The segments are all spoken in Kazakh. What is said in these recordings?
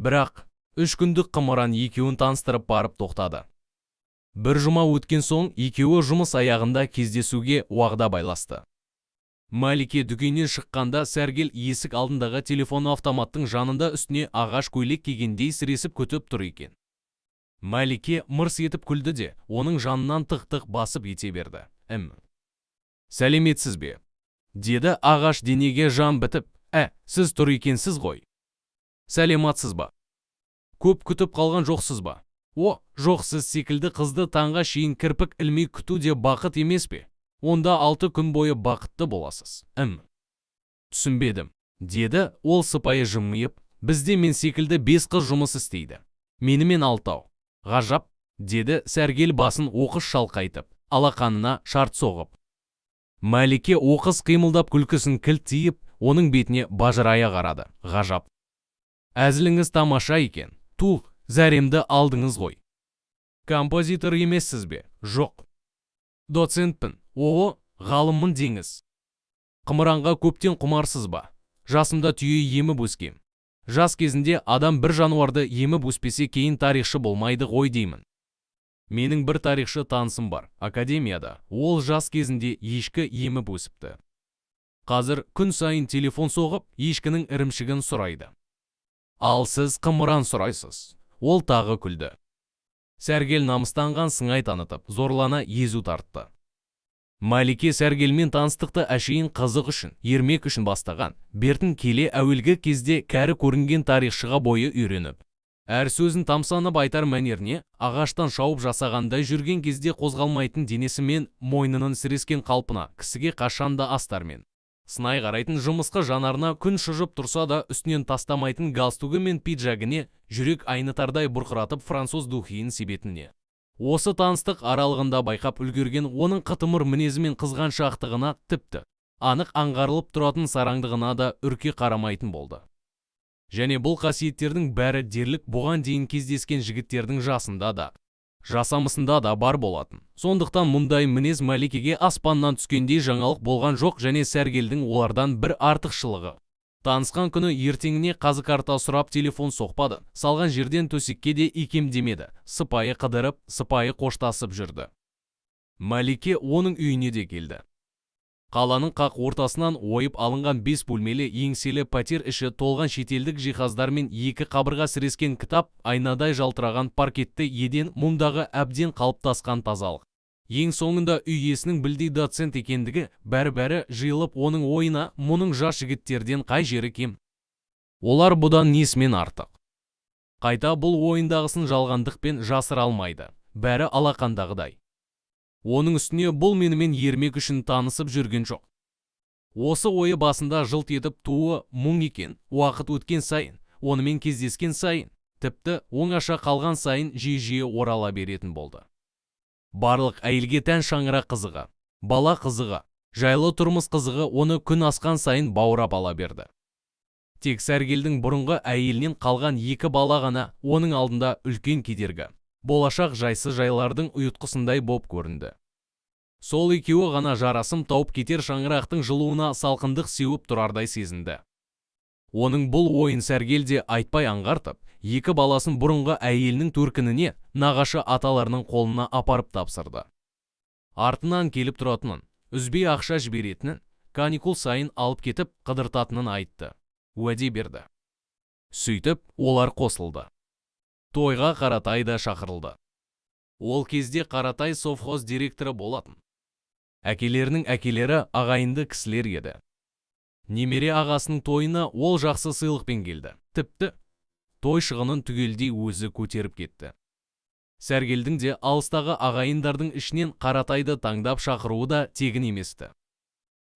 Бірақ 3 күндік қымыран екеуін таныстырып барып тоқтады. Бір жұма өткен соң екеуі жұмыс аяғында кездесуге уағда байласты. Малике дүкеннен шыққанда Сәргел есік алдындағы телефон автоматтың жанында үстіне ағаш көйлек кигендей сіресіп күтіп тұр екен. Малике мырс етіп күлді де, оның жанынан тық-тық басып ете берді. Сәлеметсіз бе? Деді ағаш денеге жан бітіп. Сіз тұр екенсіз ғой. Сәлематсыз ба? Көп күтіп қалған жоқсыз ба? Жоқ, сіз секілді қызды таңға шейін кірпік ілмей күту де бақыт емес пе? Онда 6 күн бойы бақытты боласыз. Түсінбедім, деді ол сыпайы жымиып. Бізде мен секілді 5 қыз жұмыс істейді. Менімен 6. Ғажап, деді Сәргел басын оқыс шалқайтып, алақанына шарт соғып. Малике оқыс қимылдап күлкісін кілт тиіп, оның бетіне бажырая қарады. Ғажап. Әзіліңіз тамаша екен. Зәремді алдыңыз ғой. Композитор емессіз бе? Жоқ. Доцентпін. Ғалыммын деңіз. Қымыранға көптен құмарсыз ба? Жасымда түйе еміп өскем. Жас кезінде адам бір жануарды еміп өспесе кейін тарихшы болмайды ғой деймін. Менің бір тарихшы танысым бар, академияда. Ол жас кезінде ешкі еміп өсіпті. Қазір күн сайын телефон соғып, ешкінің ірімшігін сұрайды. Ал сіз қымыран сұрайсыз. Ол тағы күлді. Сәргел намыстанған сыңай танытып, зорлана езу тартты. Малике Сәргелмен таныстықты әшейін қызық үшін, ермек үшін бастаған. Бертін келе әуелгі кезде кәрі көрінген тарихшыға бойы үйреніп. Әр сөзін тамсанып айтар мәнеріне, ағаштан шауып жасағандай жүрген кезде қозғалмайтын денесімен мойнының сірескен қалпына, кісіге қашанда астармен сынай қарайтын жұмысқа жанарына күн шыжып тұрса да үстінен тастамайтын галстугі мен пиджагіне жүрек айнытардай бұрқыратып француз духиін себетіне. Осы таныстық аралығында байқап үлгерген оның қытымыр мінезі мен қызғаншақтығына тіпті анық аңғарылып тұратын сараңдығына да үрке қарамайтын болды. Және бұл қасиеттердің бәрі дерлік бұған дейін кездескен жігіттердің жасында да, жасамысында да бар болатын. Сондықтан мұндай мінез Маликеге аспаннан түскендей жаңалық болған жоқ және Сәргелдің олардан бір артықшылығы. Танысқан күні ертеңіне қазы карта сұрап телефон соқпады, салған жерден төсекке де икемдемеді, сыпайы қыдырып, сыпайы қоштасып жүрді. Малике оның үйіне де келді. Қаланың қақ ортасынан ойып алынған 5 бөлмелі еңселі пәтер іші толған шетелдік жиһаздар мен 2 қабырға сірескен кітап, айнадай жалтыраған паркетті еден, мұндағы әбден қалыптасқан тазалық. Ең соңында үй иесінің білдей доцент екендігі бәрі жиылып оның ойына мұның жас жігіттерден қай жері кем. Олар бұдан несімен артық. Қайта бұл ойындағысын жалғандықпен жасыра алмайды. Бәрі алақандағыдай. Оның үстіне бұл менімен ермек үшін танысып жүрген жоқ. Осы ойы басында жылт етіп туы мұң екен, уақыт өткен сайын, онымен кездескен сайын, тіпті оңаша қалған сайын жиі орала беретін болды. Барлық әйелге тән шаңырақ қызығы, бала қызығы, жайлы тұрмыс қызығы оны күн асқан сайын баурап ала берді. Тек Сәргелдің бұрынғы әйелінен қалған 2 бала ғана оның алдында үлкен кедергі. Болашақ жайсы жайлардың ұйытқысындай боп көрінді. Сол екеуі ғана жарасым тауып кетер шаңырақтың жылуына салқындық сеуіп тұрардай сезінді. Оның бұл ойын Сәргел де айтпай аңғартып, 2 баласын бұрынғы әйелінің төркініне, нағашы аталарының қолына апарып тапсырды. Артынан келіп тұратынын, үзбей ақша жіберетінін, каникул сайын алып кетіп қыдыртатынын айтты. Уәде берді. Сөйтіп, олар қосылды. Тойға Қаратай да шақырылды. Ол кезде Қаратай совхоз директоры болатын. Әкелерінің әкелері ағайынды кісілер еді. Немере ағасының тойына ол жақсы сыйлықпен келді. Тіпті той шығынын түгелдей өзі көтеріп кетті. Сәргелдің де алыстағы ағайындардың ішінен Қаратайды таңдап шақыруы да тегін еместі.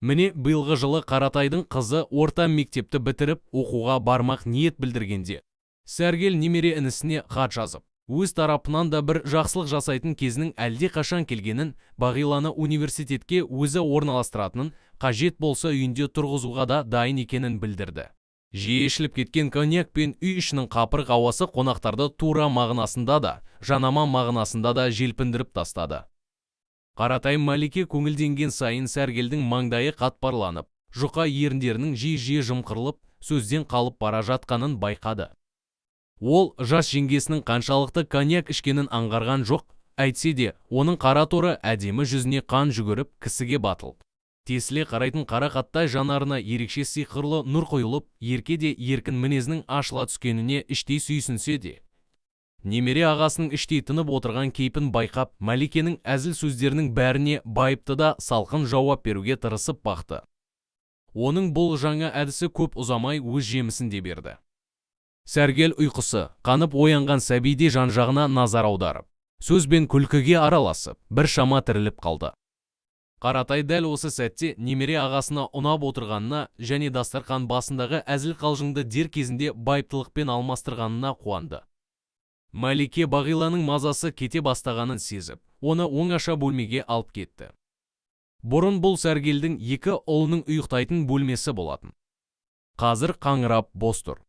Міне биылғы жылы Қаратайдың қызы орта мектепті бітіріп оқуға бармақ ниет білдіргенде, Сәргел немере інісіне хат жазып, өз тарапынан да бір жақсылық жасайтын кезінің әлде қашан келгенін, Бағиланы университетке өзі орналастыратынын, қажет болса үйінде тұрғызуға да дайын екенін білдірді. Жиі ішіліп кеткен коньяк пен үй ішінің қапырық ауасы қонақтарды тура мағынасында да, жанама мағынасында да желпіндіріп тастады. Қаратай Малике көңілденген сайын Сәргелдің маңдайы қатпарланып, жұқа еріндерінің жиі жымқырылып, сөзден қалып бара жатқанын байқады. Ол жас жеңгесінің қаншалықты коньяк ішкенін аңғарған жоқ, әйтсе де, оның қара торы әдемі жүзіне қан жүгіріп, кісіге батылды. Тесіле қарайтын қарақаттай жанарына ерекше сиқырлы нұр құйылып, ерке де еркін мінезінің ашыла түскеніне іштей сүйсінсе де, немере ағасының іштей тынып отырған кейпін байқап, Мәликенің әзіл сөздерінің бәріне байыпты да салқын жауап беруге тырысып бақты. Оның бұл жаңа әдісі көп ұзамай өз жемісін де берді. Сәргел ұйқысы қанып оянған сәбиде жан-жағына назар аударып, сөз бен күлкіге араласып, бір шама тіріліп қалды. Қаратай дәл осы сәтте немере ағасына ұнап отырғанына және дастархан басындағы әзіл қалжыңды дер кезінде байыптылықпен алмастырғанына қуанды. Мәлике Бағиланың мазасы кете бастағанын сезіп, оны оңаша бөлмеге алып кетті. Бұрын бұл Сәргелдің екі ұлының ұйықтайтын бөлмесі болатын. Қазір қаңырап бос тұр.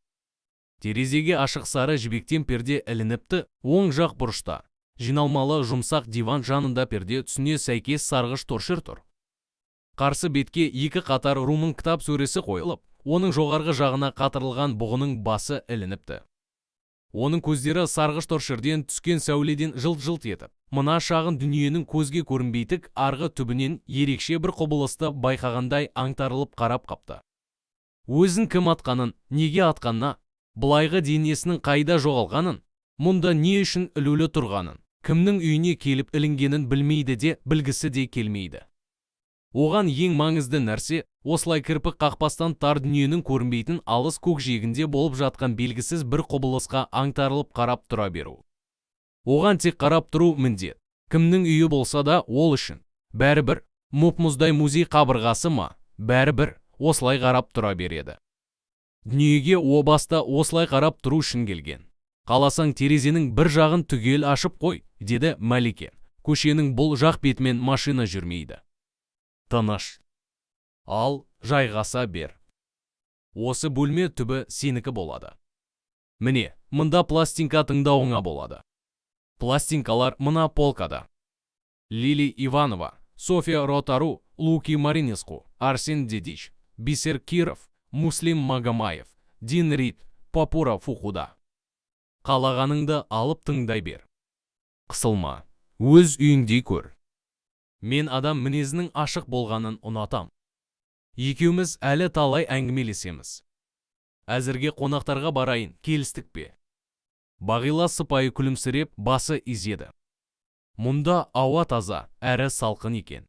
Терезеге ашық сары жібектен перде ілініпті, оң жақ бұрышта жиналмалы жұмсақ диван жанында перде түсіне сәйкес сарғыш торшер тұр. Қарсы бетке екі қатар румын кітап сөресі қойылып, оның жоғарғы жағына қатырылған бұғының басы ілініпті. Оның көздері сарғыш торшерден түскен сәуледен жылт-жылт етіп, мына шағын дүниенің көзге көрінбейтін арғы түбінен ерекше бір құбылысты байқағандай аңтарылып қарап қапты. Өзін кім атқанын, неге атқанына, былайғы денесінің қайда жоғалғанын, мұнда не үшін ілулі тұрғанын, кімнің үйіне келіп ілінгенін білмейді де, білгісі де келмейді. Оған ең маңызды нәрсе, осылай кірпік қақпастан тар дүниенің көрінбейтін алыс көкжиегінде болып жатқан белгісіз бір құбылысқа аңтарылып қарап тұра беру. Оған тек қарап тұру міндет. Кімнің үйі болса да ол үшін. Бәрібір, мұп-мұздай музей қабырғасы ма, бәрібір, осылай қарап тұра береді. Дүниеге о баста осылай қарап тұру үшін келген. Қаласаң терезенің бір жағын түгел ашып қой, деді Мәлике. Көшенің бұл жақ бетімен машина жүрмейді. Тыныш. Ал, жайғаса бер. Осы бөлме түбі сенікі болады. Міне, мұнда пластинка тыңдауыңа болады. Пластинкалар мына полкада. Лили Иванова, София Ротару, Луки Маринеску, Арсен Дедич, Бисер Киров, Муслим Магомаев, Дин Рид, Папура Фухуда. Қалағаныңды алып тыңдай бер. Қысылма, өз үйіңдей көр. Мен адам мінезінің ашық болғанын ұнатам. Екеуміз әлі талай әңгімелесеміз. Әзірге қонақтарға барайын, келістік пе? Бағила сыпайы күлімсіреп басы изеді. Мұнда ауа таза, әрі салқын екен.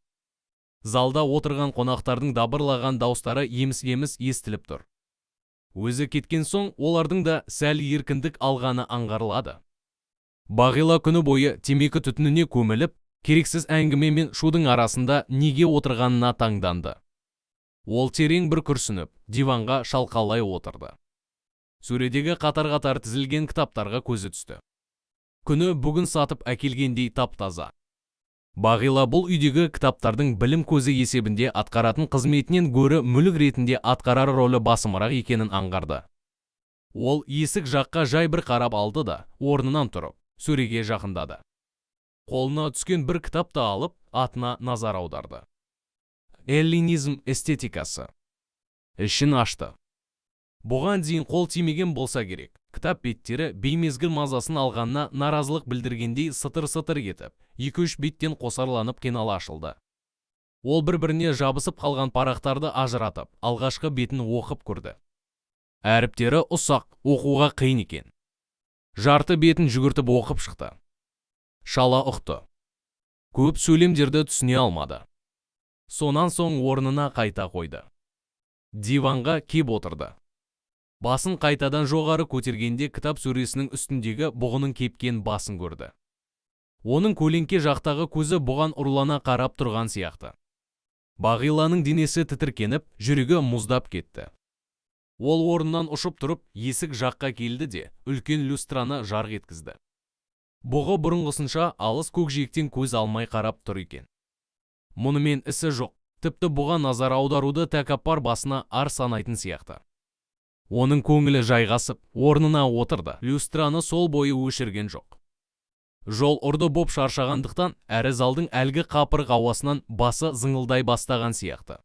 Залда отырған қонақтардың дабырлаған дауыстары еміс-еміс естіліп тұр. Өзі кеткен соң олардың да сәл еркіндік алғаны аңғарылады. Бағила күні бойы темекі түтініне көміліп, керексіз әңгіме мен шудың арасында неге отырғанына таңданды. Ол терең бір күрсініп, диванға шалқалай отырды. Сөредегі қатар-қатар тізілген кітаптарға көзі түсті. Күні бүгін сатып әкелгендей тап-таза. Бағила бұл үйдегі кітаптардың білім көзі есебінде атқаратын қызметінен гөрі мүлік ретінде атқарар рөлі басымырақ екенін аңғарды. Ол есік жаққа жай бір қарап алды да, орнынан тұрып, сөреге жақындады. Қолына түскен бір кітапты алып, атына назар аударды. Эллинизм эстетикасы. Ішін ашты. Бұған дейін қол тимеген болса керек. Кітап беттері беймезгіл мазасын алғанына наразылық білдіргендей сытыр-сытыр етіп, 2-3 беттен қосарланып қинала ашылды. Ол бір-біріне жабысып қалған парақтарды ажыратып, алғашқы бетін оқып көрді. Әріптері ұсақ, оқуға қиын екен. Жарты бетін жүгіртіп оқып шықты. Шала ұқты. Көп сөйлемдерді түсіне алмады. Сонан соң орнына қайта қойды. Диванға кеп отырды. Басын қайтадан жоғары көтергенде кітап сөресінің үстіндегі бұғының кепкен басын көрді. Оның көлеңке жақтағы көзі бұған ұрлана қарап тұрған сияқты. Бағиланың денесі тітіркеніп, жүрегі мұздап кетті. Ол орнынан ұшып тұрып, есік жаққа келді де, үлкен люстраны жарқ еткізді. Бұғы бұрынғысынша алыс көкжиектен көз алмай қарап тұр екен. Мұнымен ісі жоқ, тіпті бұға назар аударуды тәкаппар басына ар санайтын сияқты. Оның көңілі жайғасып, орнына отырды, люстраны сол бойы өшірген жоқ. Жол ұрды боп шаршағандықтан, әрі залдың әлгі қапырық ауасынан басы зыңылдай бастаған сияқты.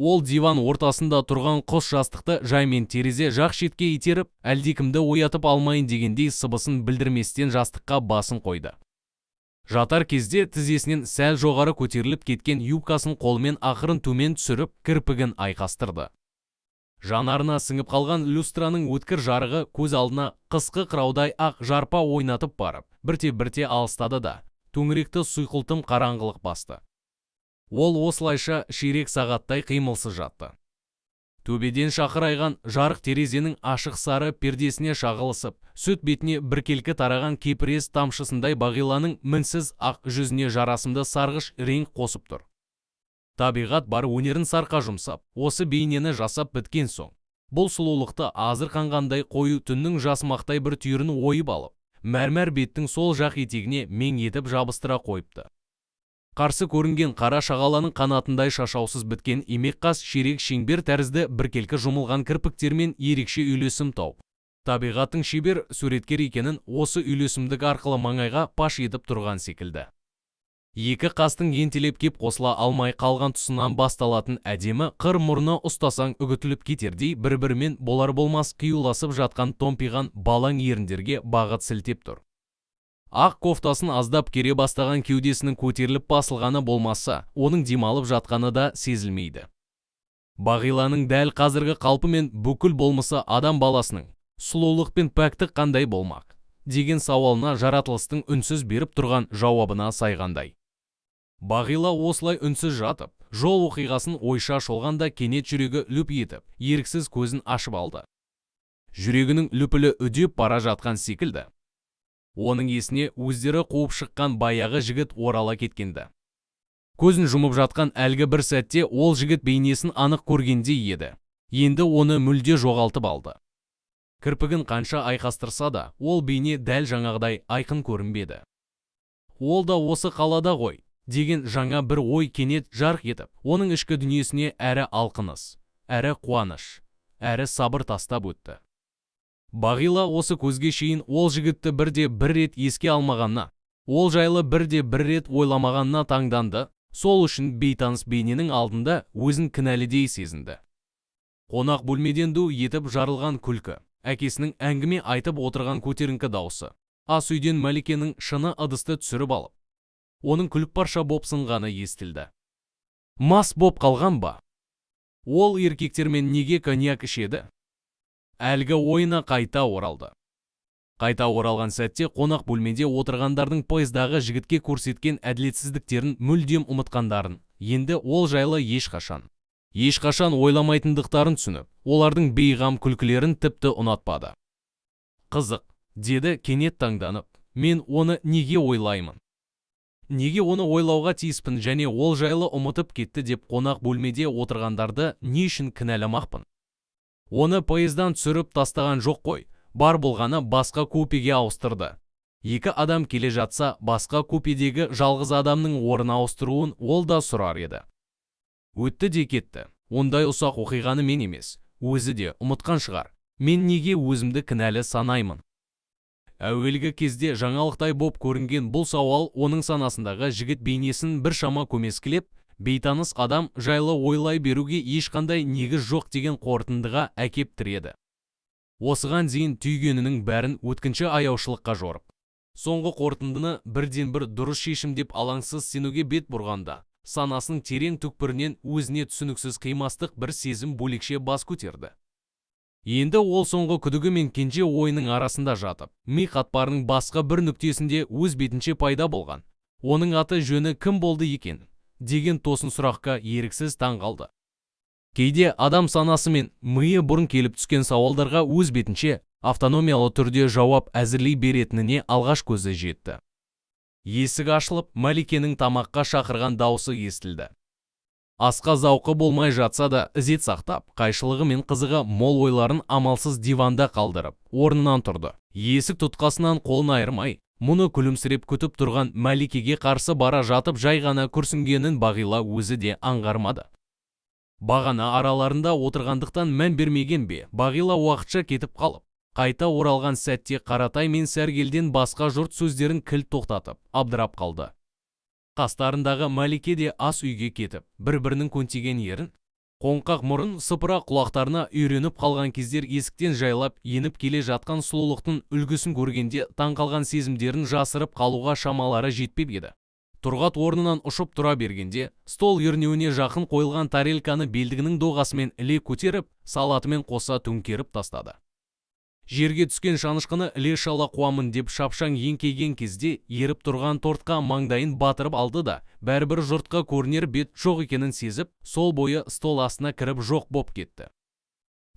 Ол диван ортасында тұрған қос жастықты жаймен терезе жақ шетке итеріп, әлдекімді оятып алмайын дегендей сыбысын білдірместен жастыққа басын қойды. Жатар кезде тізесінен сәл жоғары көтеріліп кеткен юбкасын қолмен ақырын төмен түсіріп, кірпігін айқастырды. Жанарына сіңіп қалған люстраның өткір жарығы көз алдына қысқы қыраудай ақ жарпа ойнатып барып, бірте-бірте алыстады да, төңіректі сұйқылтым қараңғылық басты. Ол осылайша ширек сағаттай қимылсыз жатты. Төбеден шақырайған жарық терезенің ашық сары пердесіне шағылысып, сүт бетіне біркелкі тараған кепірес тамшысындай Бағиланың мінсіз ақ жүзіне жарасымды сарғыш реңк қосып тұр. Табиғат бар өнерін сарқа жұмсап, осы бейнені жасап біткен соң, бұл сұлулықты азырқанғандай қою түннің жасымақтай бір түйірін ойып алып, мәрмәр беттің сол жақ етегіне мен етіп жабыстыра қойыпты. Қарсы көрінген қара шағаланың қанатындай шашаусыз біткен имек қас ширек шеңбер тәрізді біркелкі жұмылған кірпіктермен ерекше үйлесім тауып, табиғаттың шебер суреткер екенін осы үйлесімдік арқылы маңайға паш етіп тұрған секілді. Екі қастың ентелеп кеп қосыла алмай қалған тұсынан басталатын әдемі қыр мұрны ұстасаң үгітіліп кетердей бір-бірімен болар-болмас қиюласып жатқан томпиған балаң еріндерге бағыт сілтеп тұр. Ақ кофтасын аздап кере бастаған кеудесінің көтеріліп басылғаны болмаса, оның демалып жатқаны да сезілмейді. Бағиланың дәл қазіргі қалпы мен бүкіл болмысы адам баласының сұлулық пен пәктік қандай болмақ деген сауалына жаратылыстың үнсіз беріп тұрған жауабына сайғандай. Бағила осылай үнсіз жатып, жол оқиғасын ойша шолғанда кенет жүрегі лүп етіп, еріксіз көзін ашып алды. Жүрегінің лүпілі үдеп бара жатқан секілді. Оның есіне өздері қуып шыққан баяғы жігіт орала кеткенді. Көзін жұмып жатқан әлгі бір сәтте ол жігіт бейнесін анық көргендей еді. Енді оны мүлде жоғалтып алды. Кірпігін қанша айқастырса да, ол бейне дәл жаңағыдай айқын көрінбеді. Ол да осы қалада ғой деген жаңа бір ой кенет жарқ етіп, оның ішкі дүниесіне әрі алқыныс, әрі қуаныш, әрі сабыр тастап өтті. Бағила осы көзге шейін ол жігітті бірде бір рет еске алмағанына, ол жайлы бірде бір рет ойламағанына таңданды, сол үшін бейтаныс бейненің алдында өзін кінәлідей сезінді. Қонақ бөлмеден ду етіп жарылған күлкі, әкесінің әңгіме айтып отырған көтеріңкі даусы, ас үйден Мәликенің шыны ыдысты түсіріп алып, оның күліп парша боп сынғаны естілді. Мас боп қалған ба? Ол еркектермен неге коньяк ішеді? Әлгі ойына қайта оралды. Қайта оралған сәтте қонақ бөлмеде отырғандардың пойыздағы жігітке көрсеткен әділетсіздіктерін мүлдем ұмытқандарын, енді ол жайлы ешқашан ойламайтындықтарын түсініп, олардың бейғам күлкілерін тіпті ұнатпады. Қызық, деді кенет таңданып, мен оны неге ойлаймын? Неге оны ойлауға тиіспін және ол жайлы ұмытып кетті деп қонақ бөлмеде отырғандарды не үшін кінәламақпын? Оны поездан түсіріп тастаған жоқ қой, бар болғаны басқа купеге ауыстырды. Екі адам келе жатса, басқа купедегі жалғыз адамның орнын ауыстыруын ол да сұрар еді. Өтті де кетті. Ондай ұсақ оқиғаны мен емес, өзі де ұмытқан шығар. Мен неге өзімді кінәлі санаймын? Әуелгі кезде жаңалықтай боп көрінген бұл сауал оның санасындағы жігіт бейнесін бір шама көмескілеп, бейтаныс адам жайлы ойлай беруге ешқандай негіз жоқ деген қорытындыға әкеп тіреді. Осыған дейін түйгенінің бәрін өткінші аяушылыққа жорып, соңғы қорытындыны бірден бір дұрыс шешім деп алаңсыз сенуге бет бұрғанда, санасының терең түкпірінен өзіне түсініксіз қимастық бір сезім бөлекше бас көтерді. Енді ол соңғы күдігі мен кенже ойының арасында жатып, ми қатпарының басқа бір нүктесінде өз бетінше пайда болған. Оның аты жөні кім болды екен? Деген тосын сұраққа еріксіз таңғалды. Кейде адам санасы мен миы бұрын келіп түскен сауалдарға өз бетінше автономиялы түрде жауап әзірлей беретініне алғаш көзі жетті. Есік ашылып, Мәликенің тамаққа шақырған даусы естілді. Асқа зауқы болмай жатса да, ізет сақтап, қайшылығы мен қызығы мол ойларын амалсыз диванда қалдырып, орнынан тұрды. Есік тұтқасынан қолын айырмай, мұны күлімсіреп күтіп тұрған Мәликеге қарсы бара жатып жай ғана күрсінгенін Бағила өзі де аңғармады. Бағана араларында отырғандықтан мән бермеген бе, Бағила уақытша кетіп қалып, қайта оралған сәтте Қаратай мен Сәргелден басқа жұрт сөздерін кілт тоқтатып, абдырап қалды. Қастарындағы Мәлике де ас үйге кетіп, бір-бірінің көнтиген ерін Қоңқақ мұрын сыпыра құлақтарына үйреніп қалған кездер есіктен жайлап еніп келе жатқан сұлулықтың үлгісін көргенде таңқалған сезімдерін жасырып қалуға шамалары жетпеп еді. Тұрғат орнынан ұшып тұра бергенде, стол ернеуіне жақын қойылған тарелканы белдігінің доғасымен іле көтеріп, салатымен қоса төңкеріп тастады. Жерге түскен шанышқыны іле шала қуамын деп шапшаң еңкейген кезде еріп тұрған тортқа маңдайын батырып алды да, бәрібір жұртқа көрінер бет жоқ екенін сезіп, сол бойы стол астына кіріп жоқ боп кетті.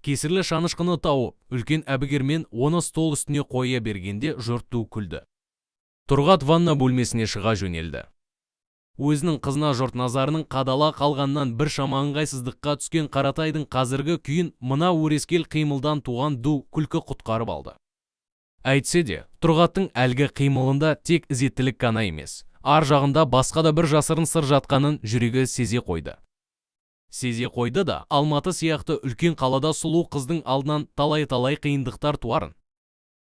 Кесірлі шанышқыны тауып, үлкен әбігермен оны стол үстіне қоя бергенде жұрт ду күлді. Тұрғат ванна бөлмесіне шыға жөнелді. Өзінің қызына жұрт назарының қадала қалғаннан бір шама ыңғайсыздыққа түскен Қаратайдың қазіргі күйін мына өрескел қимылдан туған ду күлкі құтқарып алды. Әйтсе де, Тұрғаттың әлгі қимылында тек ізеттілік қана емес, ар жағында басқа да бір жасырын сыр жатқанын жүрегі сезе қойды. Сезе қойды да, Алматы сияқты үлкен қалада сұлу қыздың алдынан талай-талай қиындықтар туарын.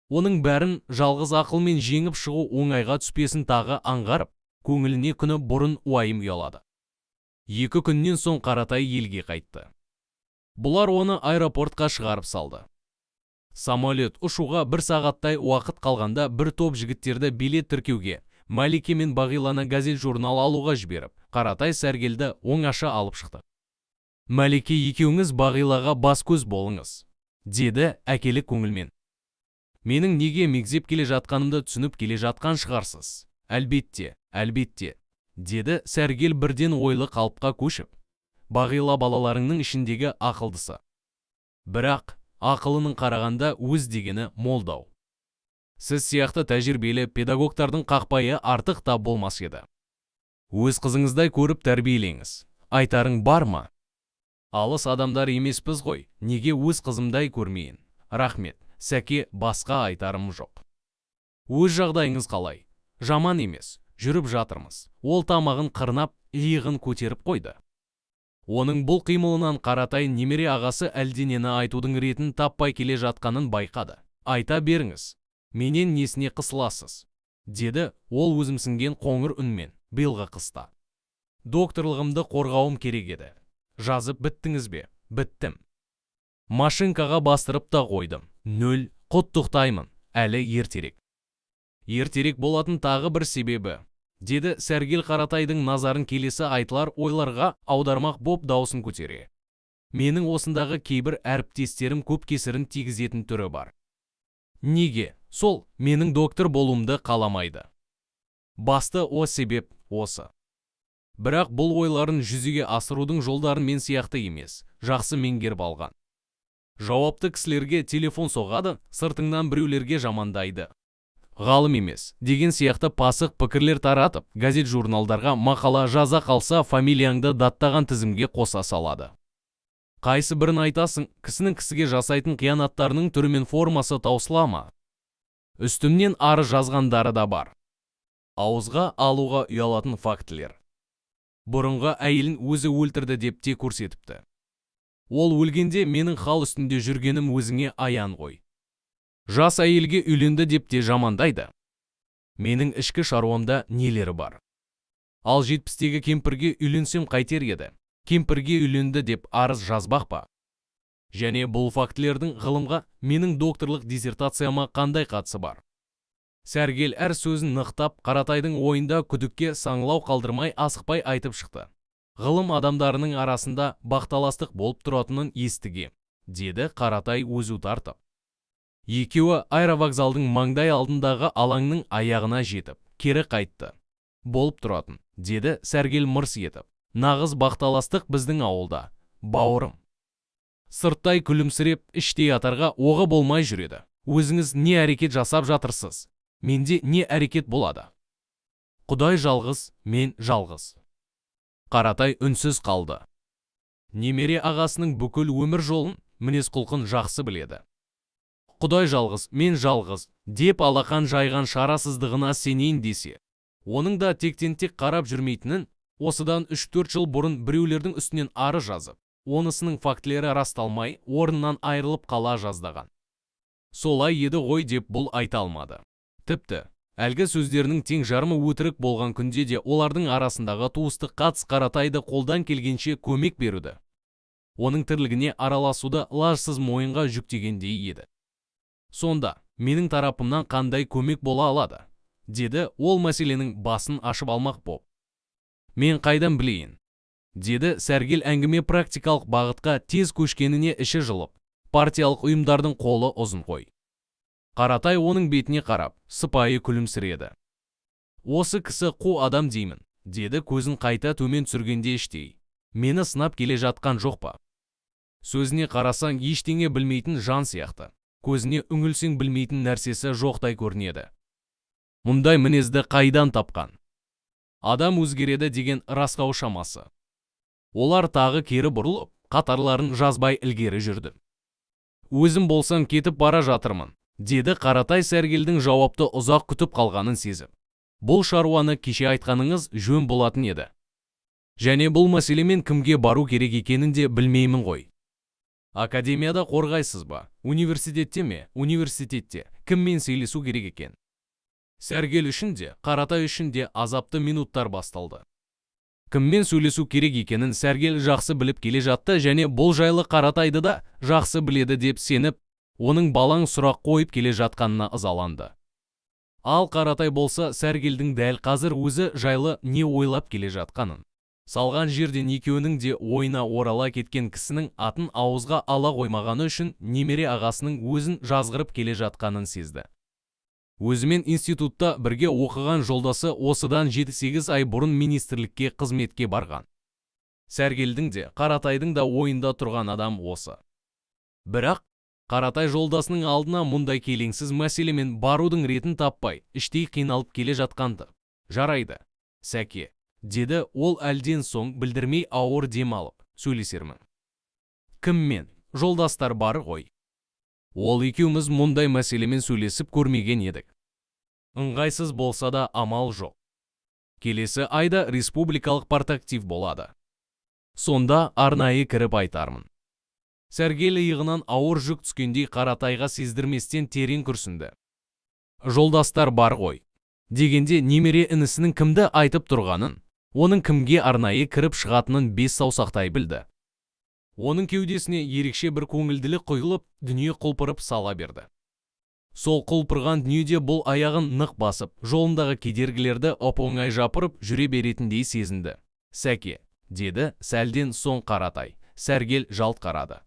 Оның бәрін жалғыз ақылмен жеңіп шығу оңайға түспесін тағы аңғарып, көңіліне күні бұрын уайым ұялады. 2 күннен соң Қаратай елге қайтты. Бұлар оны аэропортқа шығарып салды. Самолет ұшуға 1 сағаттай уақыт қалғанда бір топ жігіттерді билет тіркеуге, Мәлике мен Бағиланы газет-журнал алуға жіберіп, Қаратай Сәргелді оңаша алып шықты. Мәлике екеуіңіз Бағилаға бас-көз болыңыз, деді әкелік көңілмен. Менің неге мегзеп келе жатқанымды түсініп келе жатқан шығарсыз. Әлбетте, деді Сәргел бірден ойлы қалыпқа көшіп. Бағила балаларыңның ішіндегі ақылдысы. Бірақ, ақылының қарағанда өз дегені молдау. Сіз сияқты тәжірибелі педагогтардың қақпайы артық та болмас еді. Өз қызыңыздай көріп тәрбиелеңіз. Айтарың бар ма? Алыс адамдар емеспіз ғой, неге өз қызымдай көрмейін? Рахмет, Сәке, басқа айтарым жоқ. Өз жағдайыңыз қалай? Жаман емес, жүріп жатырмыз. Ол тамағын қырнап, иығын көтеріп қойды. Оның бұл қимылынан Қаратай немере ағасы әлденені айтудың ретін таппай келе жатқанын байқады. Айта беріңіз, менен несіне қысыласыз? Деді ол өзімсінген қоңыр үнмен, биылғы қыста. Докторлығымды қорғауым керек еді. Жазып біттіңіз бе? Біттім. Машинкаға бастырып та қойдым. 0, құттықтаймын, әлі ертерек. Ертерек болатын тағы бір себебі, деді Сәргел Қаратайдың назарын келесі айтылар ойларға аудармақ боп даусын көтере. Менің осындағы кейбір әріптестерім көп кесірін тигізетін түрі бар. Неге? Сол, менің доктор болуымды қаламайды. Басты о себеп осы. Бірақ бұл ойларын жүзеге асырудың жолдарын мен сияқты емес, жақсы меңгеріп алған. Жауапты кісілерге телефон соғады, сыртыңнан біреулерге жамандайды. Ғалым емес, деген сияқты пасық пікірлер таратып, газет-журналдарға мақала жаза қалса фамилияңды даттаған тізімге қоса салады. Қайсы бірін айтасың, кісінің кісіге жасайтын қиянаттарының түрі мен формасы таусылама. Үстімнен ары жазғандары да бар. Ауызға алуға ұялатын фактілер. Бұрынғы әйелін өзі өлтірді деп те көрсетіпті. Ол өлгенде менің хал үстінде жүргенім өзіңе аян ғой. Жас әйелге үйленді деп те жамандайды. Менің ішкі шаруамда нелері бар. Ал 70-тегі кемпірге үйленсем қайтер еді? Кемпірге үйленді деп арыз жазбақ па? Және бұл фактілердің ғылымға менің докторлық диссертацияма қандай қатысы бар? Сәргел әр сөзін нықтап, Қаратайдың ойында күдікке саңлау қалдырмай асықпай айтып шықты. Ғылым адамдарының арасында бақталастық болып тұратынын естіге, деді Қаратай өзі тартып. Екеуі аэровокзалдың маңдай алдындағы алаңның аяғына жетіп, кері қайтты. Болып тұратын, деді Сәргел мырс етіп. Нағыз бақталастық біздің ауылда, бауырым. Сырттай күлімсіреп, іштей атарға оғы болмай жүреді. Өзіңіз не әрекет жасап жатырсыз? Менде не әрекет болады? Құдай жалғыз, мен жалғыз. Қаратай үнсіз қалды. Немере ағасының бүкіл өмір жолын, мінез құлқын жақсы біледі. Құдай жалғыз, мен жалғыз, деп алақан жайған шарасыздығына сенейін десе. Оның да тектен-тек қарап жүрмейтінін, осыдан 3-4 жыл бұрын біреулердің үстінен ары жазып, онысының фактілері расталмай, орнынан айырылып қала жаздаған. Солай еді ғой деп бұл айта алмады. Тіпті, әлгі сөздерінің тең жарымы өтірік болған күнде де олардың арасындағы туыстық қатыс Қаратайды қолдан келгенше көмек беруді. оның тірлігіне араласуды лажсыз мойынға жүктегендей еді. Сонда, менің тарапымнан қандай көмек бола алады? Деді ол мәселенің басын ашып алмақ боп. Мен қайдан білейін? Деді сәргел әңгіме практикалық бағытқа тез көшкеніне іші жылып. Партиялық ұйымдардың қолы ұзын қой. Қаратай оның бетіне қарап, сыпайы күлімсіреді. Осы кісі қу адам деймін, деді көзін қайта төмен түсіргенде іштей. Мені сынап келе жатқан жоқ па? Сөзіне қарасаң ештеңе білмейтін жан сияқты. Көзіне үңілсең білмейтін нәрсесі жоқтай көрінеді. Мұндай мінезді қайдан тапқан? Адам өзгереді деген расқау шамасы. Олар тағы кері бұрылып, қатарларын жазбай ілгері жүрді. Өзім болсам кетіп бара жатырмын, деді Қаратай сәргелдің жауапты ұзақ күтіп қалғанын сезіп. Бұл шаруаны кеше айтқаныңыз жөн болатын еді. Және бұл мәселемен кімге бару керек екенін де білмеймін ғой. Академияда қорғайсыз ба? Университетте ме? Университетте. Кіммен сөйлесу керек екен? Сәргел үшін де, Қаратай үшін де азапты минуттар басталды. Кіммен сөйлесу керек екенін сәргел жақсы біліп келе жатты және бұл жайлы Қаратайды да жақсы біледі деп сеніп, оның балаң сұрақ қойып келе жатқанына ызаланды. Ал Қаратай болса сәргелдің дәл қазір өзі жайлы не ойлап келе жатқанын. Салған жерден екеуінің де ойына орала кеткен кісінің атын ауызға ала қоймағаны үшін немере ағасының өзін жазғырып келе жатқанын сезді. Өзімен институтта бірге оқыған жолдасы осыдан 7-8 ай бұрын министрлікке қызметке барған. Сәргелдің де, Қаратайдың да ойында тұрған адам осы. Бірақ, Қаратай жолдасының алдына мұндай келеңсіз мәселемен барудың ретін таппай, іштей қиналып келе жатқанды. Жарайды, Сәке, деді ол әлден соң білдірмей ауыр дем алып, сөйлесермін. Кіммен? Жолдастар бары ғой. Ол екеуміз мұндай мәселемен сөйлесіп көрмеген едік. Ыңғайсыз болса да амал жоқ. Келесі айда республикалық партактив болады. Сонда арнайы кіріп айтармын. Сәргел иығынан ауыр жүк түскендей Қаратайға сездірместен терең күрсінді. Жолдастар бар ғой. Дегенде немере інісінің кімді айтып тұрғанын, оның кімге арнайы кіріп шығатынын бес саусақтай білді. Оның кеудесіне ерекше бір көңілділік құйылып, дүние құлпырып сала берді. Сол құлпырған дүниеде бұл аяғын нық басып, жолындағы кедергілерді оп-оңай жапырып жүре беретіндей сезінді. Сәке, деді сәлден соң Қаратай. Сәргел жалт қарады.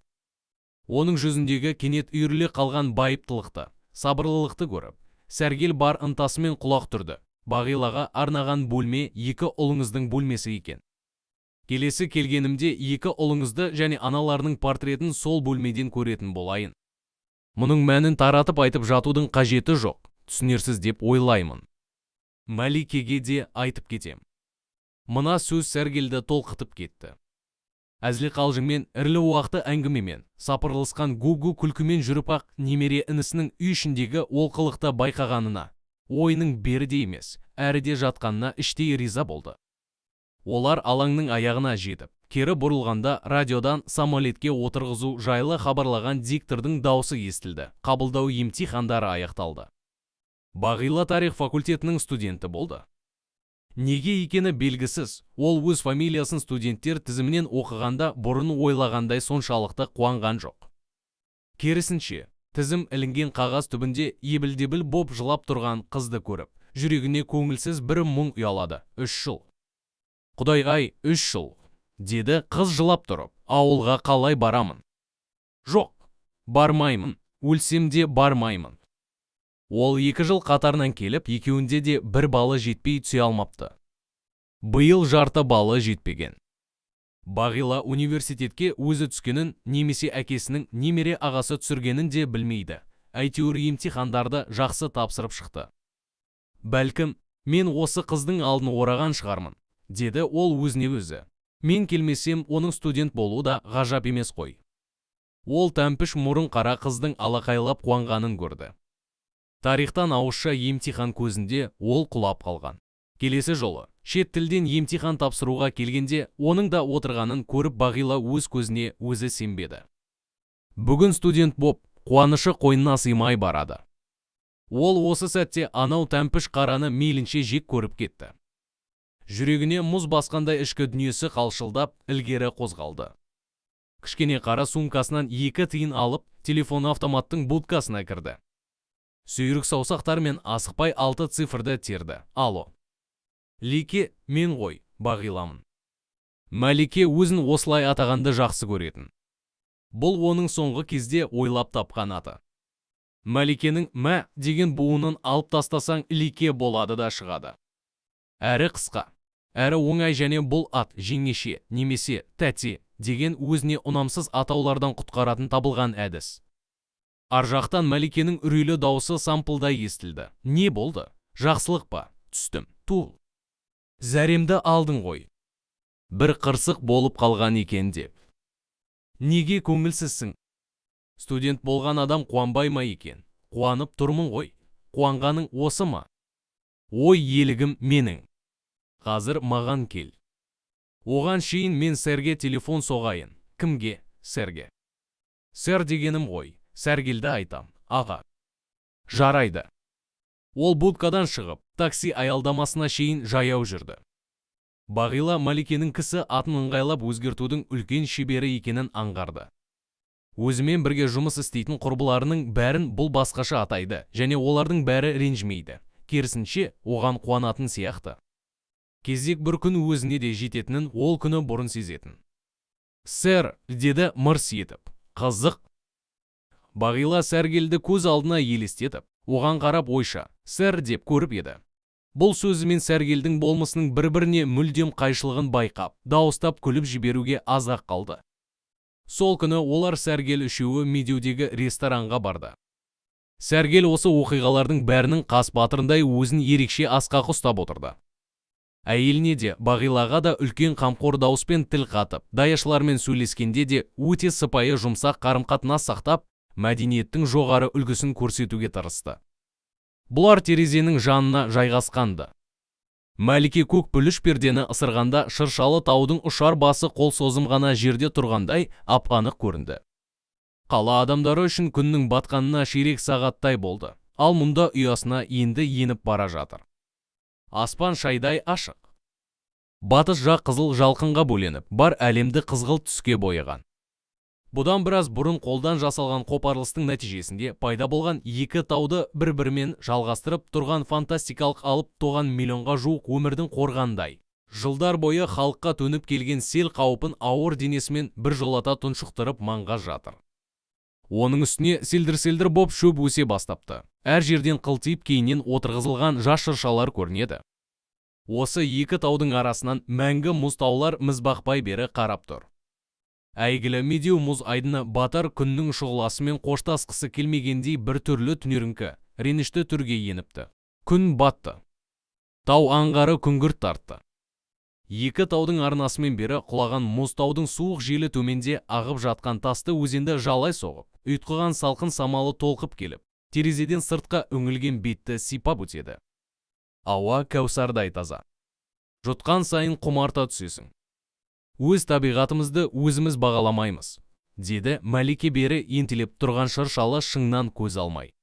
Оның жүзіндегі кенет үйіріле қалған байыптылықты, сабырлылықты көріп, Сәргел бар ынтасымен құлақ түрді. Бағилаға арнаған бөлме екі ұлыңыздың бөлмесі екен. Келесі келгенімде екі ұлыңызды және аналарының портретін сол бөлмеден көретін болайын. Мұның мәнін таратып айтып жатудың қажеті жоқ, түсінерсіз деп ойлаймын. Мәликеге де айтып кетем. Мына сөз Сәргелді толқытып кетті. Әзілқалжыңмен, ірілі уақты әңгімемен, сапырылысқан гу-гу күлкімен жүріп-ақ немере інісінің үй ішіндегі олқылықты байқағанына, ойының беріде емес, әріде жатқанына іштей риза болды. Олар алаңның аяғына жетіп, кері бұрылғанда радиодан самолетке отырғызу жайлы хабарлаған диктордың даусы естілді. Қабылдау емтихандары аяқталды. Бағила тарих факультетінің студенті болды. Неге екені белгісіз, ол өз фамилиясын студенттер тізімінен оқығанда бұрын ойлағандай соншалықты қуанған жоқ. Керісінше, тізім ілінген қағаз түбінде ебіл-дебіл боп жылап тұрған қызды көріп, жүрегіне көңілсіз бір мұң ұялады. 3 жыл. Құдайғай, 3 жыл, деді қыз жылап тұрып, ауылға қалай барамын? Жоқ, бармаймын, өлсем де бармаймын. Ол 2 жыл қатарынан келіп, екеуінде де бір балы жетпей түсе алмапты. Биыл жарты балы жетпеген. Бағила университетке өзі түскенін, немесе әкесінің немере ағасы түсіргенін де білмейді. Әйтеуір емтихандарды жақсы тапсырып шықты. Бәлкім, мен осы қыздың алдын ораған шығармын, деді ол өзіне өзі. Мен келмесем, оның студент болуы да ғажап емес қой. Ол тәмпіш мұрын қара қыздың алақайлап қуанғанын көрді. Тарихтан ауызша емтихан көзінде ол құлап қалған. Келесі жолы, шет тілден емтихан тапсыруға келгенде, оның да отырғанын көріп Бағила өз көзіне өзі сенбеді. Бүгін студент боп, қуанышы қойнына сыймай барады. Ол осы сәтте анау тәмпіш қараны мейлінше жек көріп кетті. Жүрегіне мұз басқандай ішкі дүниесі қалшылдап, ілгері қозғалды. Кішкене қара сумкасынан 2 тиын алып, телефон автоматтың будкасына кірді. Сүйрік саусақтармен асықпай 6 цифрды терді. Алло. Лике, мен ғой, Бағиламын. Мәлике өзін осылай атағанды жақсы көретін. Бұл оның соңғы кезде ойлап тапқан аты. Мәликенің «мә» деген буынын алып тастасаң Лике болады да шығады. Әрі қысқа, әрі оңай, және бұл ат жеңеше, немесе тәте деген өзіне ұнамсыз атаулардан құтқаратын табылған әдіс. Аржақтан Мәликенің үрейлі дауысы сампылдай естілді. Не болды? Жақсылық па? Түстім. Тұл. Зәремді алдың ғой. Бір қырсық болып қалған екен деп. Неге көңілсізсің? Студент болған адам қуанбай ма екен? Қуанып тұрмын ғой. Қуанғаның осы ма? Ой, елігім менің. Қазір маған кел. Оған шейін мен сәрге телефон соғайын. Кімге? Сәрге. Сәр дегенім ғой. Сәргелді айтам. Аға. Жарайды. Ол будкадан шығып, такси аялдамасына шейін жаяу жүрді. Бағила Мәликенің кісі атын ыңғайлап өзгертудің үлкен шебері екенін аңғарды. Өзімен бірге жұмыс істейтін құрбыларының бәрін бұл басқаша атайды, және олардың бәрі ренжімейді. Керісінше, оған қуанатын сияқты. Кезек бір күн өзіне де жететінін ол күні бұрын сезетін. Сэр, деді мырс етіп. Қызық. Бағила Сәргелді көз алдына елестетіп, оған қарап ойша, сэр деп көріп еді. Бұл сөзімен Сәргелдің болмысының бір-біріне мүлдем қайшылығын байқап, дауыстап күліп жіберуге аз-ақ қалды. Сол күні олар Сәргел үшеуі Медеудегі ресторанға барды. Сәргел осы оқиғалардың бәрінің қас батырындай өзін ерекше асқақ ұстап отырды. Әйеліне де, Бағилаға да үлкен қамқор дауыспен тіл қатып, даяшылармен сөйлескенде де өте сыпайы жұмсақ қарым-қатынас сақтап, мәдениеттің жоғары үлгісін көрсетуге тырысты. Бұлар терезенің жанына жайғасқанды. Мәлике көк пүліш пердені ысырғанда шыршалы таудың ұшар басы қол созым ғана жерде тұрғандай ап-анық көрінді. Қала адамдары үшін күннің батқанына ширек сағаттай болды, ал мұнда ұясына енді еніп бара жатыр. Аспан шайдай ашық. Батыс жақ қызыл жалқынға бөленіп, бар әлемді қызғылт түске бояған. Бұдан біраз бұрын қолдан жасалған қопарылыстың нәтижесінде пайда болған екі тауды бір-бірімен жалғастырып тұрған фантастикалық алып тоған миллионға жуық өмірдің қорғандай. Жылдар бойы халыққа төніп келген сел қауіпін ауыр денесімен бір жолата тұншықтырып маңға жатыр. Оның үстіне селдір-селдір боп шөп өсе бастапты. Әр жерден қылтиып кейінен отырғызылған жас шыршалар көрінеді. Осы екі таудың арасынан мәңгі мұз таулар мізбақпай бері қарап тұр. Әйгілі Медеу мұз айдыны батар күннің шұғыласымен қоштасқысы келмегендей бір түрлі түнеріңкі, ренішті түрге еніпті. Күн батты. Тау аңғары күңгірт тартты. Екі таудың арнасымен бері құлаған мұз таудың суық желі төменде ағып жатқан тасты өзенді жалай соғып, ұйтқыған салқын самалы толқып келіп, терезеден сыртқа үңілген бетті сипап өтеді. Ауа кәусардай таза. Жұтқан сайын құмарта түсесің. Өз табиғатымызды өзіміз бағаламаймыз, деді Мәлике бері ентелеп тұрған шыршалы шыңнан көз алмай.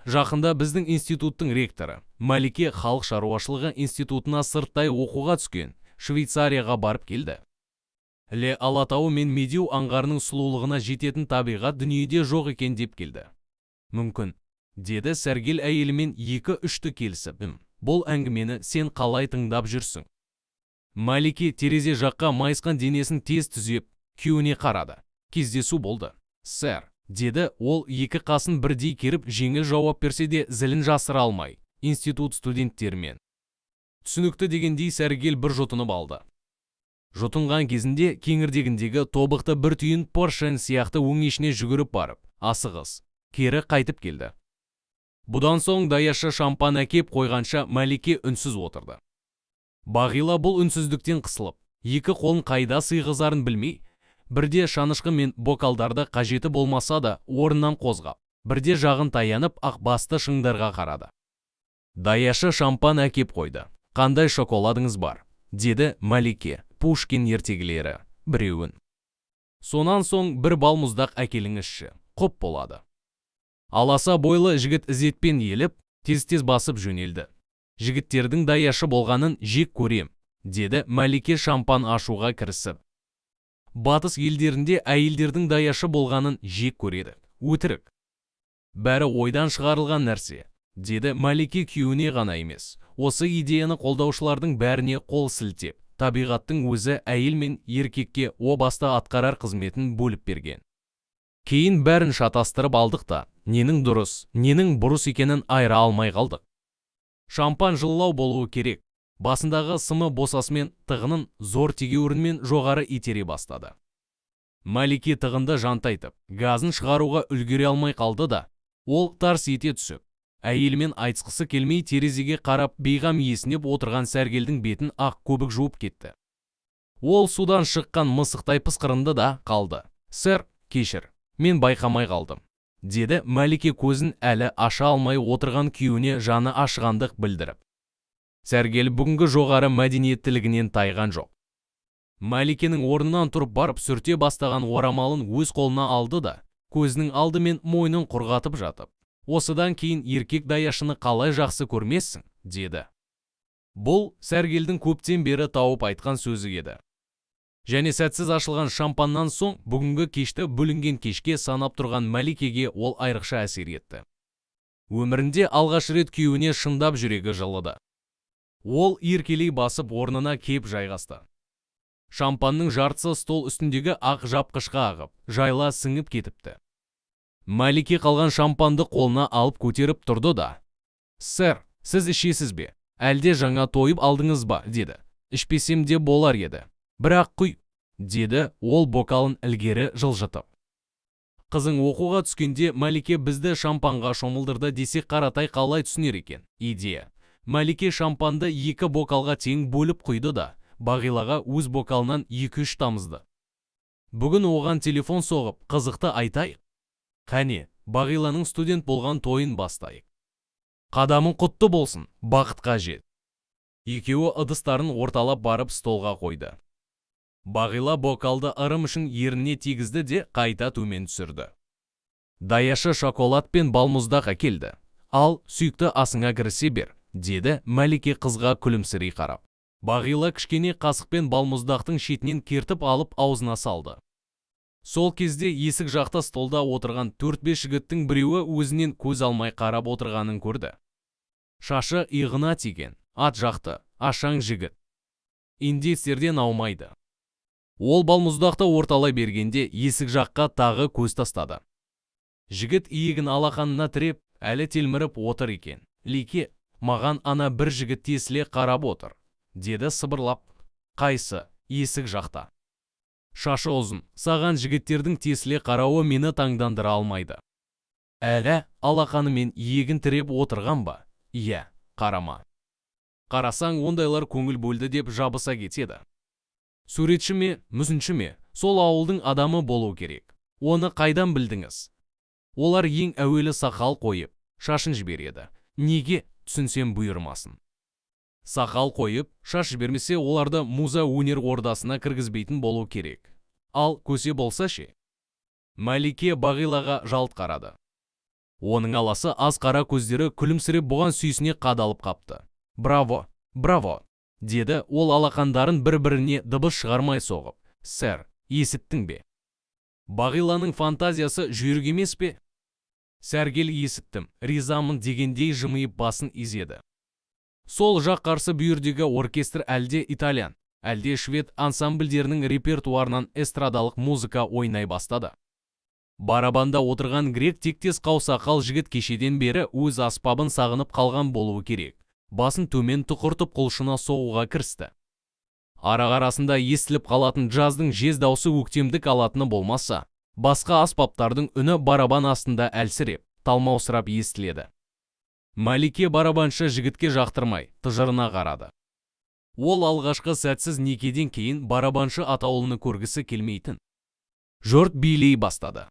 Жақында біздің институттың ректоры, Мәлике халық шаруашылығы институтына сырттай оқуға түскен, Швейцарияға барып келді. Ле Алатауы мен Медеу аңғарының сұлулығына жететін табиғат дүниеде жоқ екен деп келді. Мүмкін, деді Сәргел әйелімен 2-3-ті келісіп, бұл әңгімені сен қалай тыңдап жүрсің? Мәлике терезе жаққа майысқан денесін тез түзеп, күйеуіне қарады. Кездесу болды. Сэр, деді ол екі қасын бірдей керіп жеңіл жауап берсе де зілін жасыра алмай, институт студенттерімен. Түсінікті дегендей Сәргел бір жұтынып алды. Жұтынған кезінде кеңірдегіндегі тобықты бір түйін Поршен сияқты өңешіне жүгіріп барып, асығыс, кері қайтып келді. Бұдан соң даяшы шампан әкеп қойғанша Мәлике үнсіз отырды. Бағила бұл үнсіздіктен қысылып, екі қолын қайда сыйғызарын білмей, бірде шанышқы мен бокалдарды қажеті болмаса да орнынан қозғап, бірде жағын таянып ақ басты шыңдарға қарады. Даяшы шампан әкеп қойды. Қандай шоколадыңыз бар? Деді Мәлике, Пушкин ертегілері, біреуін. Сонан соң бір балмұздақ әкеліңізші, құп болады. Аласа бойлы жігіт ізетпен еліп, тез-тез басып жөнелді. Жігіттердің даяшы болғанын жек көрем, деді Мәлике шампан ашуға кірісіп. батыс елдерінде әйелдердің даяшы болғанын жек көреді. Өтірік. Бәрі ойдан шығарылған нәрсе, деді Мәлике күйеуіне ғана емес, осы идеяны қолдаушылардың бәріне қол сілтеп, табиғаттың өзі әйел мен еркекке о баста атқарар қызметін бөліп берген. Кейін бәрін шатастырып алдық та, ненің дұрыс, ненің бұрыс екенін айыра алмай қалдық. Шампан жылылау болуы керек. Басындағы сымы босасымен тығынын зор тегеурінмен жоғары итере бастады. Мәлике тығынды жантайтып, газын шығаруға үлгере алмай қалды да, ол тарс ете түсіп, әйелімен айтысқысы келмей терезеге қарап бейғам есінеп отырған Сәргелдің бетін ақ көбік жуып кетті. Ол судан шыққан мысықтай пысқырынды да қалды. «Сэр, кешір, мен байқамай қалдым», деді Мәлике көзін әлі аша алмай отырған күйеуіне жаны ашығандық білдіріп. Сәргел бүгінгі жоғары мәдениеттілігінен тайған жоқ. Мәликенің орнынан тұрып барып сүрте бастаған орамалын өз қолына алды да, көзінің алдымен мойнын құрғатып жатып, «Осыдан кейін еркек даяшыны қалай жақсы көрмессің», деді. Бұл Сәргелдің көптен бері тауып айтқан сөзі еді. Және сәтсіз ашылған шампаннан соң бүгінгі кешті бөлінген кешке санап тұрған Мәликеге ол айрықша әсер етті. Өмірінде алғаш рет күйеуіне шындап жүрегі жылыды. Ол еркелей басып орнына кеп жайғасты. Шампанның жартысы стол үстіндегі ақ жапқышқа ағып, жайла сіңіп кетіпті. Мәлике қалған шампанды қолына алып көтеріп тұрды да, «Сэр, сіз ішесіз бе? Әлде жаңа тойып алдыңыз ба?» деді. «Ішпесем де болар еді. Бірақ құй», деді ол бокалын ілгері жылжытып. Қызың оқуға түскенде Мәлике бізді шампанға шомылдырды десек Қаратай қалай түсінер екен? Идея. Мәлике шампанды 2 бокалға тең бөліп құйды да, Бағилаға өз бокалынан 2-3 тамызды. Бүгін оған телефон соғып, қызықты айтайық. Қане, Бағиланың студент болған тойын бастайық. Қадамың құтты болсын, бақытқа жет. Екеуі ыдыстарын орталап барып столға қойды. Бағила бокалды ырым үшін еріне тигізді де қайта төмен түсірді. Даяшы шоколад пен балмұздақ әкелді. «Ал, сүйікті асыңа кірісе бер», деді Мәлике қызға күлімсірей қарап. Бағила кішкене қасықпен балмұздақтың шетінен кертіп алып аузына салды. Сол кезде есік жақта столда отырған 4-5 жігіттің біреуі өзінен көз алмай қарап отырғанын көрді. Шашы иығына тиген, ат жақты, ашаң жігіт. Индейцтерден аумайды. Ол балмұздақты орталай бергенде есік жаққа тағы көз тастады. Жігіт иегін алақанына тіреп, әлі телміріп отыр екен. «Лике, маған ана бір жігіт тесіле қарап отыр», деді сыбырлап. «Қайсы?» «Есік жақта». «Шашы ұзын, саған жігіттердің тесіле қарауы мені таңдандыра алмайды». «Әлі алақанымен иегін тіреп отырған ба?» «Иә, қарама. Қарасаң ондайлар көңіл бөлді деп жабыса кетеді. Суретші ме, мүсінші ме, сол ауылдың адамы болу керек. Оны қайдан білдіңіз?» «Олар ең әуелі сақал қойып, шашын жібереді. Неге, түсінсем бұйырмасын. Сақал қойып, шаш жібермесе оларды муза өнер ордасына кіргізбейтін болу керек. Ал көсе болса ше?» Мәлике Бағилаға жалт қарады. Оның аласы аз қара көздері күлімсіреп бұған сүйсіне қадалып қапты. «Браво, браво», деді ол алақандарын бір-біріне дыбыс шығармай соғып. «Сэр, есіттің бе? Бағиланың фантазиясы жүйрік емес пе?» Сәргел «Есіттім, ризамын» дегендей жымиып басын изеді. Сол жақ қарсы бүйірдегі оркестр әлде итальян, әлде швед ансамбльдерінің репертуарынан эстрадалық музыка ойнай бастады. Барабанда отырған грек тектес қаусақал жігіт кешеден бері өз аспабын сағынып қалған болуы керек. Басын төмен тұқыртып құлшына соғуға кірісті. Ара-арасында естіліп қалатын жаздың жез даусы өктемдік алатыны болмаса, басқа аспаптардың үні барабан астында әлсіреп, талмаусырап естіледі. Мәлике барабаншы жігітке жақтырмай, тыжырына қарады. Ол алғашқы сәтсіз некеден кейін барабаншы атаулыны көргісі келмейтін. Жұрт билей бастады.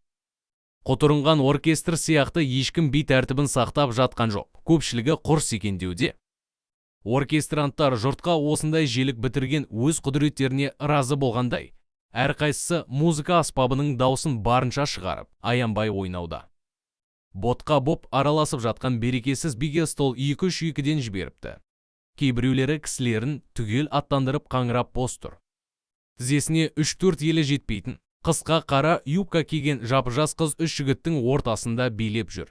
Құтырынған оркестр сияқты ешкім би тәртібін сақтап жатқан жоқ. Көпшілігі құр секеңдеуде. Оркестранттар жұртқа осындай желік бітірген өз құдіреттеріне разы болғандай, әрқайсысы музыка аспабының даусын барынша шығарып, аянбай ойнауда. Ботқа боп араласып жатқан берекесіз биге стол 2-3-2-ден жіберіпті. Кейбіреулері кісілерін түгел аттандырып қаңырап бос тұр. Тізесіне 3-4 елі жетпейтін, қысқа қара юбка киген жап-жас қыз үш жігіттің ортасында билеп жүр.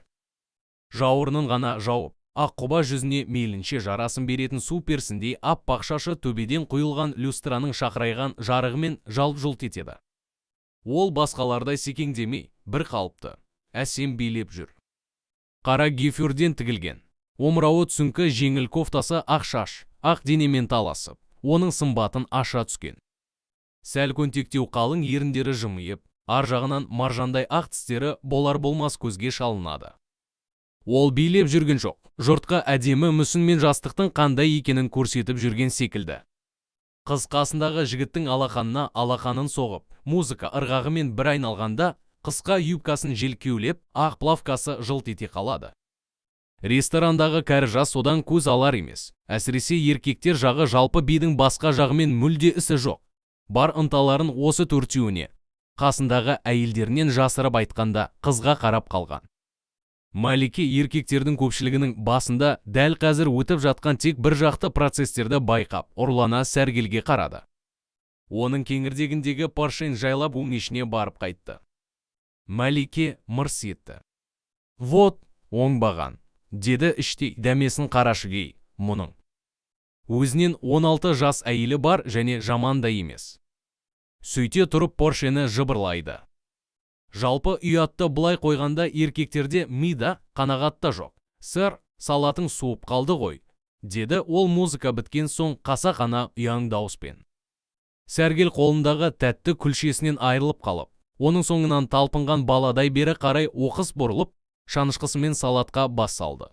Жауырынын ғана жауып, аққұба жүзіне мейлінше жарасын беретін су персіндей аппақ шашы төбеден құйылған люстраның шақырайған жарығымен жалп-жұлт етеді. Ол басқалардай секеңдемей, бір қалыпты, әсем билеп жүр. Қара гефюрден тігілген, омырауы түсіңкі жеңіл кофтасы ақ шаш, ақ денемен таласып, оның сымбатын аша түскен. Сәл көнтектеу қалың еріндері жымиып, ар жағынан маржандай ақ тістері болар-болмас көзге шалынады. Ол билеп жүрген жоқ, жұртқа әдемі мүсін мен жастықтың қандай екенін көрсетіп жүрген секілді. Қыз қасындағы жігіттің алақанына алақанын соғып, музыка ырғағымен бір айналғанда, қысқа юбкасын желкеулеп, ақ плавкасы жылт ете қалады. Ресторандағы кәрі жас одан көз алар емес, әсіресе еркектер жағы жалпы бидің басқа жағымен мүлде ісі жоқ. Бар ынталарын осы төртеуіне, қасындағы әйелдерінен жасырып айтқанда қызға қарап қалған. Малике еркектердің көпшілігінің басында дәл қазір өтіп жатқан тек бір жақты процестерді байқап, ұрлана Сәргелге қарады. Оның кеңірдегіндегі паршен жайлап өңешіне барып қайтты. Малике мырс етті. «Вот, оңбаған», деді іштей дәмесін қарашыгей, мұның. Өзінен 16 жас әйелі бар және жаман да емес. Сөйте тұрып поршені жыбырлайды. Жалпы ұятты бұлай қойғанда еркектерде мида қанағатта жоқ. «Сэр, салатың суып қалды ғой», деді ол музыка біткен соң қасақана ұяң дауыспен. Сәргел қолындағы тәтті күлшесінен айырылып қалып, оның соңынан талпынған баладай бері қарай оқыс бұрылып, шанышқысымен салатқа бас салды.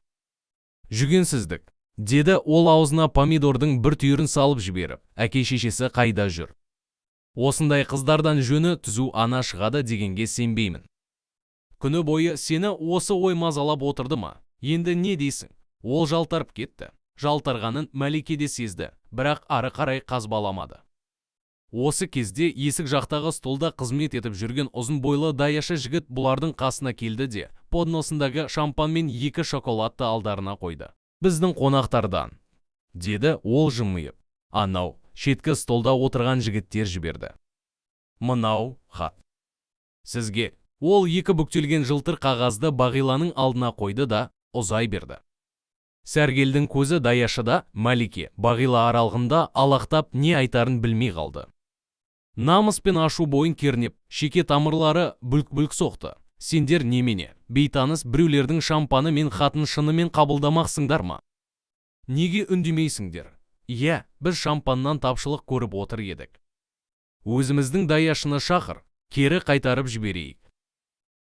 «Жүгенсіздік», деді ол аузына помидордың бір түйірін салып жіберіп, әке-шешесі қайда жүр? Осындай қыздардан жөні түзу ана шығады дегенге сенбеймін. Күні бойы сені осы ой мазалап отырды ма? Енді не дейсің? Ол жалтарып кетті. Жалтарғанын Малике де сезді, бірақ ары қарай қазбаламады. Осы кезде есік жақтағы столда қызмет етіп жүрген ұзын бойлы даяшы жігіт бұлардың қасына келді де, подносындағы шампан мен 2 шоколадты алдарына қойды. «Біздің қонақтардан», деді ол жымиып. Анау, шеткі столда отырған жігіттер жіберді. «Мынау, хат. Сізге». Ол 2 бүктелген жылтыр қағазды Бағиланың алдына қойды да, ұзай берді. Сәргелдің көзі даяшыда, Малике, Бағила аралығында алақтап не айтарын білмей қалды. Намыс пен ашу бойын кернеп, шеке тамырлары бүлк-бүлк соқты. Сендер немене, бейтаныс біреулердің шампаны мен хатын шынымен қабылдамақсыңдар ма? Неге үндемейсіңдер? Иә, біз шампаннан тапшылық көріп отыр едік. Өзіміздің даяшыны шақыр, кері қайтарып жіберейік.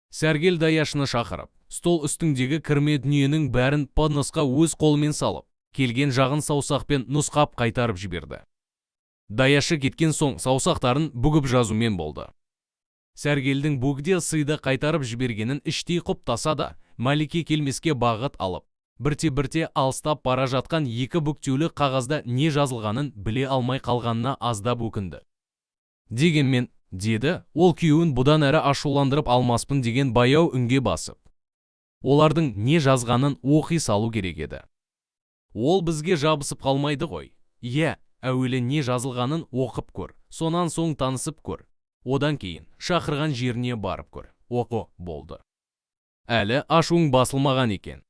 Сәргел даяшыны шақырып, стол үстіндегі кірме дүниенің бәрін подносқа өз қолымен салып, келген жағын саусақпен нұсқап қайтарып жіберді. Даяшы кеткен соң саусақтарын бүгіп жазумен болды. Сәргелдің бөгде сыйды қайтарып жібергенін іштей құптаса да, Малике келмеске бағыт алып, бірте-бірте алыстап бара жатқан 2 бүктеулі қағазда не жазылғанын біле алмай қалғанына аздап өкінді. Дегенмен, деді, ол күйеуін бұдан әрі ашуландырып алмаспын деген баяу үнге басып. Олардың не жазғанын оқи салу керек еді. Ол бізге жабысып қалмайды ғой. Иә, әуелі не жазылғанын оқып көр, сонан соң танысып көр. Одан кейін шақырған жеріне барып көр. Оқы, болды. Әлі ашуың басылмаған екен.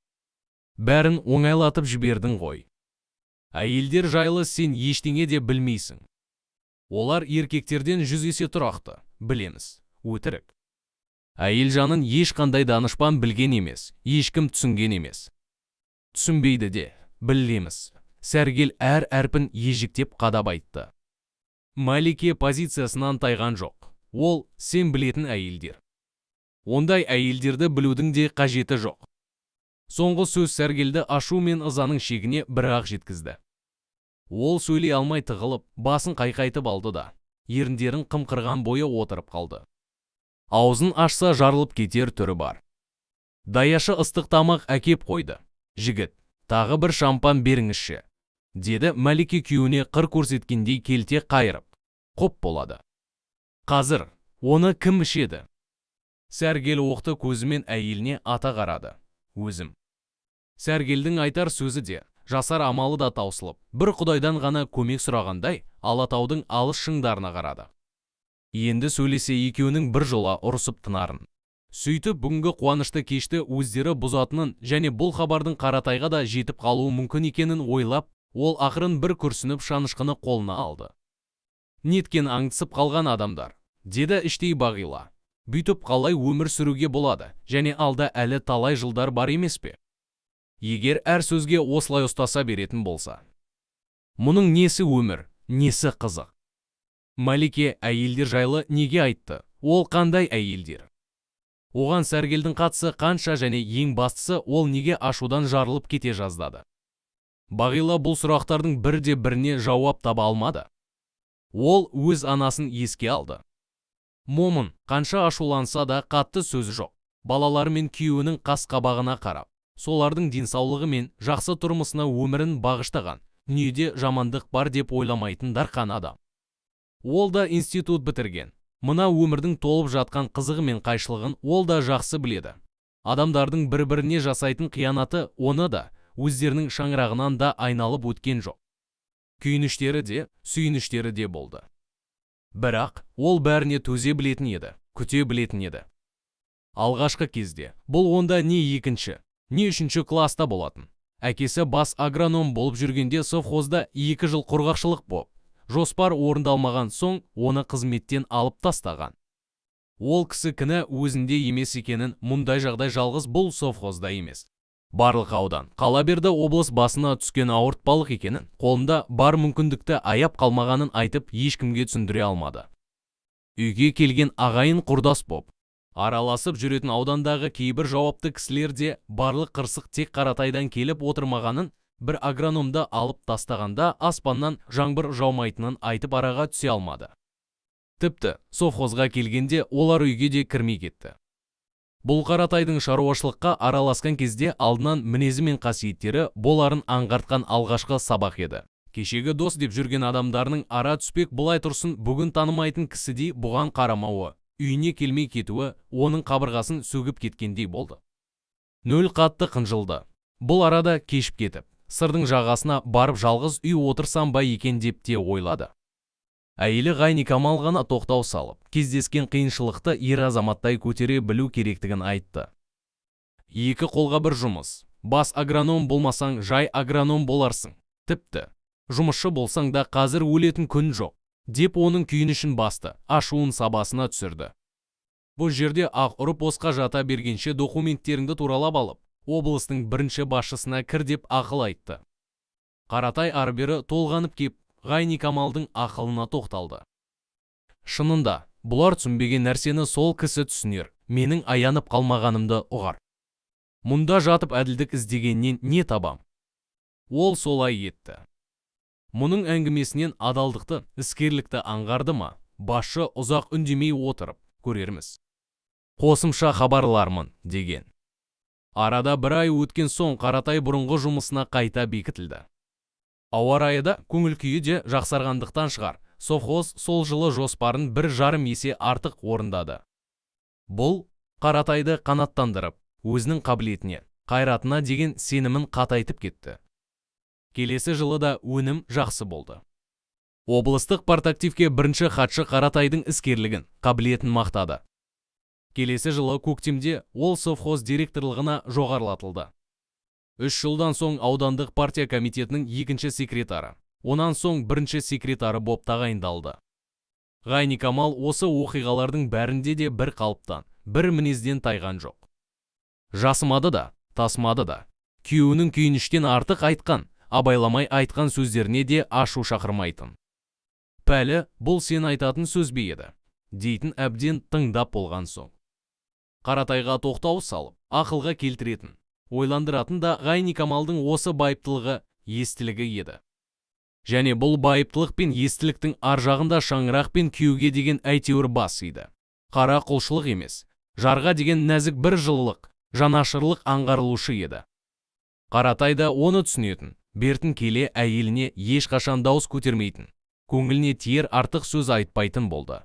Бәрін оңайлатып жібердің ғой. Әйелдер жайлы сен ештеңе де білмейсің. Олар еркектерден 100 есе тұрақты, білеміз, өтірік. Әйел жанын ешқандай данышпан білген емес, ешкім түсінген емес. Түсінбейді де, білеміз. Сәргел әр әрпін ежіктеп қадап айтты. Малике позициясынан тайған жоқ. Ол сен білетін әйелдер. Ондай әйелдерді білудің де қажеті жоқ. Соңғы сөз Сәргелді ашу мен ызаның шегіне бір-ақ жеткізді. Ол сөйлей алмай тығылып, басын қайқайтып алды да, еріндерін қымқырған бойы отырып қалды. Аузын ашса жарылып кетер түрі бар. Даяшы ыстық тамақ әкеп қойды. Жігіт, тағы бір шампан беріңізші, деді Малике күйеуіне қыр көрсеткендей келте қайырып. Құп болады. Қазір, оны кім ішеді? Сәргел оқты көзімен әйеліне ата қарады. Өзім. Сәргелдің айтар сөзі де, жасар амалы да таусылып, бір құдайдан ғана көмек сұрағандай, Алатаудың алыс шыңдарына қарады. Енді сөйлесе екеуінің бір жола ұрысып тынарын. Сөйтіп бүгінгі қуанышты кешті өздері бұзатынын және бұл хабардың Қаратайға да жетіп қалуы мүмкін екенін ойлап, ол ақырын бір күрсініп шанышқыны қолына алды. Неткен аңдысып қалған адамдар, деді іштей Бағила. Бүйтіп қалай өмір сүруге болады, және алда әлі талай жылдар бар емес пе? Егер әр сөзге осылай ұстаса беретін болса. Мұның несі өмір, несі қызық? Малике әйелдер жайлы неге айтты? Ол қандай әйелдер? Оған сәргелдің қатысы қанша және ең бастысы ол неге ашудан жарылып кете жаздады? Бағила бұл сұрақтардың бірде-біріне жауап таба алмады. Ол өз анасын еске алды. Момын қанша ашуланса да қатты сөзі жоқ. Балалары мен күйеуінің қас-қабағына қарап, солардың денсаулығы мен жақсы тұрмысына өмірін бағыштаған, дүниеде жамандық бар деп ойламайтын дарқан адам. Ол да институт бітірген. Мына өмірдің толып жатқан қызығы мен қайшылығын ол да жақсы біледі. Адамдардың бір-біріне жасайтын қиянаты оны да, өздерінің шаңырағынан да айналып өткен жоқ. Күйініштері де, сүйініштері де болды. Бірақ ол бәріне төзе білетін еді, күте білетін еді. Алғашқы кезде бұл онда не екінші, не үшінші класста болатын. Әкесі бас агроном болып жүргенде совхозда 2 жыл құрғақшылық боп, жоспар орындалмаған соң оны қызметтен алып тастаған. Ол кісі кінә өзінде емес екенін, мұндай жағдай жалғыз бұл совхозда емес. Барлық аудан, қала берді облыс басына түскен ауыртпалық екенін, қолында бар мүмкіндікті аяп қалмағанын айтып ешкімге түсіндіре алмады. Үйге келген ағайын құрдас боп, араласып жүретін аудандағы кейбір жауапты кісілер де барлық қырсық тек Қаратайдан келіп отырмағанын, бір агрономды алып тастағанда аспаннан жаңбыр жаумайтынын айтып араға түсе алмады. Тіпті совхозға келгенде олар үйге де кірмей кетті. Бұл Қаратайдың шаруашылыққа араласқан кезде алдынан мінезі мен қасиеттері боларын аңғартқан алғашқы сабақ еді. Кешегі дос деп жүрген адамдарының ара түспек бұлай тұрсын бүгін танымайтын кісідей бұған қарамауы, үйіне келмей кетуі оның қабырғасын сөгіп кеткендей болды. Нөл қатты қынжылды. Бұл арада кешіп кетіп, сырдың жағасына барып жалғыз үй отырсам ба екен деп те ойлады. Әйелі Ғайникамал ғана тоқтау салып, кездескен қиыншылықты ер азаматтай көтере білу керектігін айтты. Екі қолға бір жұмыс. Бас агроном болмасаң, жай агроном боларсың. Тіпті, жұмысшы болсаң да қазір өлетін күн жоқ, деп оның күйінішін басты, ашуын сабасына түсірді. Бұл жерде ақ ұрып осқа жата бергенше документтеріңді туралап алып, облыстың бірінші басшысына кір деп ақыл айтты. Қаратай ары-бері толғанып кеп, Ғайникамалдың ақылына тоқталды. Шынында, бұлар түсінбеген нәрсені сол кісі түсінер, менің аянып қалмағанымды ұғар. Мұнда жатып әділдік іздегеннен не табам? Ол солай етті. Мұның әңгімесінен адалдықты, іскерлікті аңғарды ма, басшы ұзақ үндемей отырып, көрерміз. Қосымша хабарлармын, деген. Арада бір ай өткен соң Қаратай бұрынғы жұмысына қайта бекітілді. Ауа райы да, көңіл күйі де жақсарғандықтан шығар, совхоз сол жылы жоспарын 1,5 есе артық орындады. Бұл Қаратайды қанаттандырып, өзінің қабілетіне, қайратына деген сенімін қатайтып кетті. Келесі жылы да өнім жақсы болды. Облыстық партактивке бірінші хатшы Қаратайдың іскерлігін, қабілетін мақтады. Келесі жылы көктемде ол совхоз директорлығына жоғарылатылды. 3 жылдан соң аудандық партия комитетінің 2-ші секретары, онан соң 1-ші секретары боп тағайындалды. Ғайникамал осы оқиғалардың бәрінде де бір қалыптан, бір мінезден тайған жоқ. Жасымады да, тасмады да, күйеуінің күйініштен артық айтқан, абайламай айтқан сөздеріне де ашу шақырмайтын. Пәлі, бұл сен айтатын сөз бе еді, дейтін әбден тыңдап болған соң. Қаратайға тоқтау салып, ақылға келтіретін, ойландыратын да Ғайникамалдың осы байыптылығы, естілігі еді. Және бұл байыптылық пен естіліктің аржағында шаңырақ пен күйеуге деген әйтеуір бас иді. Қара құлшылық емес, жарға деген нәзік бір жылылық, жанашырлық аңғарылушы еді. Қаратай да оны түсінетін, бертін келе әйеліне ешқашан дауыс көтермейтін, көңіліне тиер артық сөз айтпайтын болды.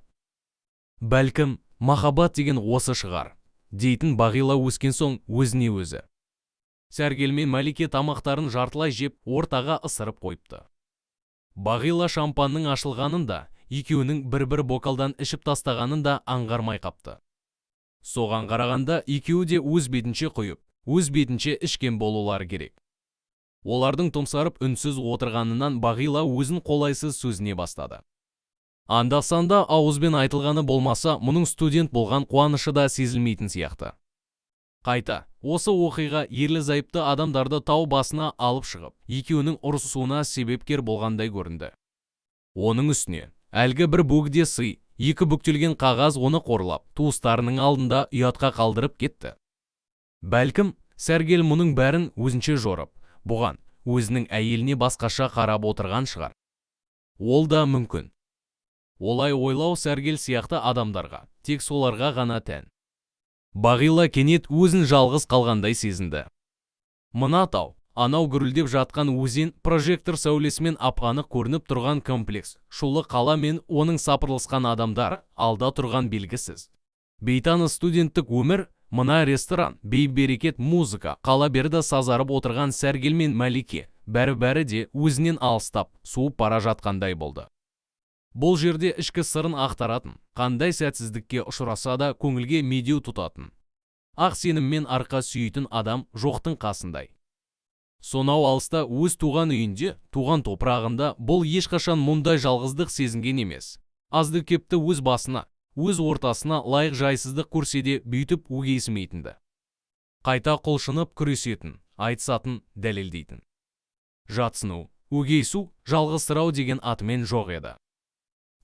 Бәлкім, махаббат деген осы шығар, дейтін Бағила өскен соң өзіне өзі. Сәргел мен Мәлике тамақтарын жартылай жеп, ортаға ысырып қойыпты. Бағила шампанның ашылғанын да, екеуінің бір-бір бокалдан ішіп тастағанын да аңғармай қапты. Соған қарағанда екеуі де өз бетінше құйып, өз бетінше ішкен болулары керек. Олардың тұмсарып үнсіз отырғанынан Бағила өзін қолайсыз сөзіне бастады. Анда-санда ауызбен айтылғаны болмаса, мұның студент болған қуанышы да сезілмейтін сияқты. Қайта, осы оқиға ерлі-зайыпты адамдарды тау басына алып шығып, екеуінің ұрысуына себепкер болғандай көрінді. Оның үстіне, әлгі бір бөгде сый, екі бүктелген қағаз оны қорлап, туыстарының алдында ұятқа қалдырып кетті. Бәлкім, Сәргел мұның бәрін өзінше жорып, бұған өзінің әйеліне басқаша қарап отырған шығар. Ол да мүмкін. Олай ойлау Сәргел сияқты адамдарға, тек соларға ғана тән. Бағила кенет өзін жалғыз қалғандай сезінді. Мына тау, анау гүрілдеп жатқан өзен, прожектор сәулесімен ап-анық көрініп тұрған комплекс, шулы қала мен оның сапырылысқан адамдар, алда тұрған белгісіз. Бейтаныс студенттік өмір, мына ресторан, бей-берекет музыка, қала берді сазарып отырған Сәргел мен Мәлике, бәрі де өзінен алыстап, суып бара жатқандай болды. Бұл жерде ішкі сырын ақтаратын, қандай сәтсіздікке ұшыраса да көңілге медеу тұтатын. Ақ сеніммен арқа сүйейтін адам жоқтың қасындай. Сонау алыста өз туған үйінде, туған топырағында бұл ешқашан мұндай жалғыздық сезінген емес. Азды-кепті өз басына, өз ортасына лайық жайсыздық көрседе бүйтіп өгейсімейтінді. Қайта құлшынып күресетін, айтысатын, дәлелдейтін. Жатсыну, өгейсу, жалғызсырау деген атымен жоқ еді.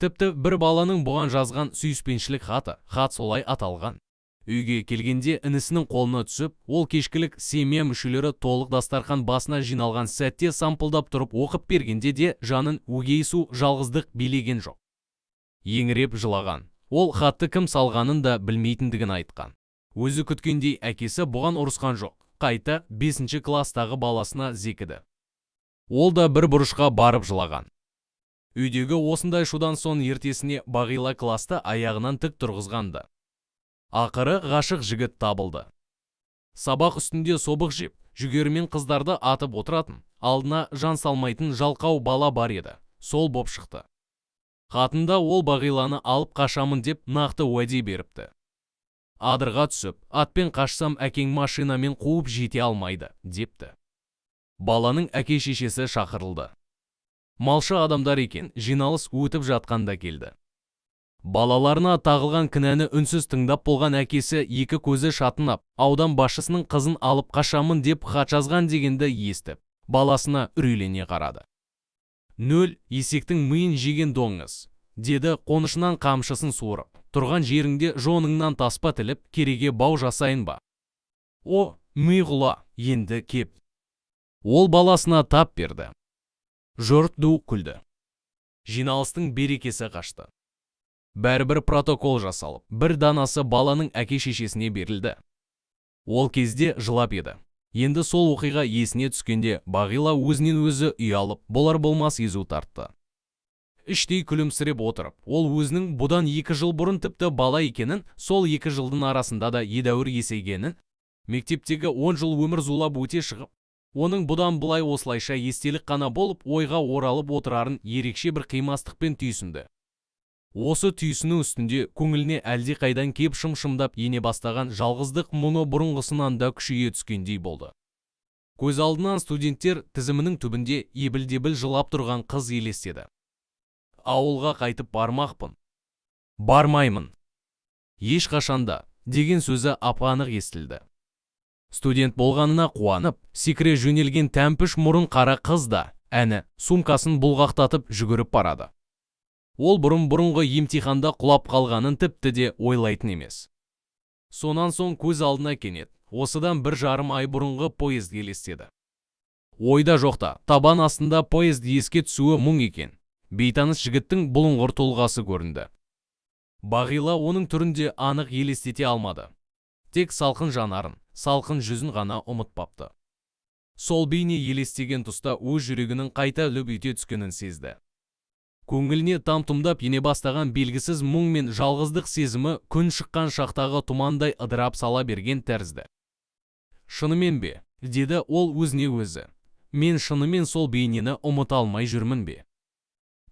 Тіпті бір баланың бұған жазған сүйіспеншілік хат солай аталған. Үйге келгенде інісінің қолына түсіп, ол кешкілік семья мүшелері толық дастархан басына жиналған сәтте сампылдап тұрып оқып бергенде де жанын өгейсу, жалғыздық билеген жоқ. Еңіреп жылаған. Ол хатты кім салғанын да білмейтіндігін айтқан. Өзі күткендей әкесі бұған ұрысқан жоқ. Қайта 5-ші кластағы баласына зекіді. Ол да бір бұрышқа барып жылаған. Үйдегі осындай шудан соң ертесіне Бағила класты аяғынан тік тұрғызғанды. Ақыры ғашық жігіт табылды. Сабақ үстінде собық жеп, жүгерімен қыздарды атып отыратын, алдына жан салмайтын жалқау бала бар еді. Сол боп шықты. Хатында ол Бағиланы алып қашамын деп нақты уәде беріпті. Адырға түсіп, атпен қашсам әкең машинамен қуып жете алмайды, депті. Баланың әке-шешесі шақырылды. Малшы адамдар екен, жиналыс өтіп жатқанда келді. Балаларына тағылған кінәні үнсіз тыңдап болған әкесі екі көзі шатынап, аудан басшысының қызын алып қашамын деп хат жазған дегенді естіп, баласына үрейлене қарады. «Нөл, есектің миын жеген доңыз», деді қонышынан қамшысын суырып, тұрған жеріңде жоныңнан таспа тіліп, кереге бау жасайын ба? О, миғұла, енді кеп. Ол баласына тап берді. Жұрт ду күлді. Жиналыстың берекесі қашты. Бәрібір протокол жасалып, бір данасы баланың әке-шешесіне берілді. Ол кезде жылап еді. Енді сол оқиға есіне түскенде Бағила өзінен өзі ұялып, болар болмас езу тартты. Іштей күлімсіреп отырып, ол өзінің бұдан 2 жыл бұрын тіпті бала екенін, сол 2 жылдың арасында да едәуір есейгенін, мектептегі 10 жыл өмір зулап өте шығып, оның бұдан бұлай осылайша естелік қана болып, ойға оралып отырарын ерекше бір қимастықпен түйсінді. Осы түйсіну үстінде көңіліне әлде қайдан кеп шым-шымдап ене бастаған жалғыздық мұны бұрынғысынан да күшейе түскендей болды. Көз алдынан студенттер тізімінің түбінде ебіл-дебіл жылап тұрған қыз елестеді. Ауылға қайтып бармақпын. Бармаймын. Ешқашанда деген сөзі ап-анық естілді. Студент болғанына қуанып, секіре жөнелген тәмпіш мұрын қара қыз да, әні, сумкасын бұлғақтатып жүгіріп барады. Ол бұрынғы емтиханда құлап қалғанын тіпті де ойлайтын емес. Сонан соң көз алдына кенет, осыдан 1,5 ай бұрынғы поезд елестеді. Ойда жоқта, табан астында поезд еске түсуі мұң екен. Бейтаныс жігіттің бұлыңғыр тұлғасы көрінді. Бағила оның түрінде анық елестете алмады. Тек салқын жанарын, салқын жүзін ғана ұмытпапты. Сол бейне елестеген тұста өз жүрегінің қайта лүп ете түскенін сезді. Көңіліне там-тұмдап ене бастаған белгісіз мұң мен жалғыздық сезімі күн шыққан шақтағы тұмандай ыдырап сала берген тәрізді. Шынымен бе, деді ол өзіне өзі. Мен шынымен сол бейнені ұмыта алмай жүрмін бе?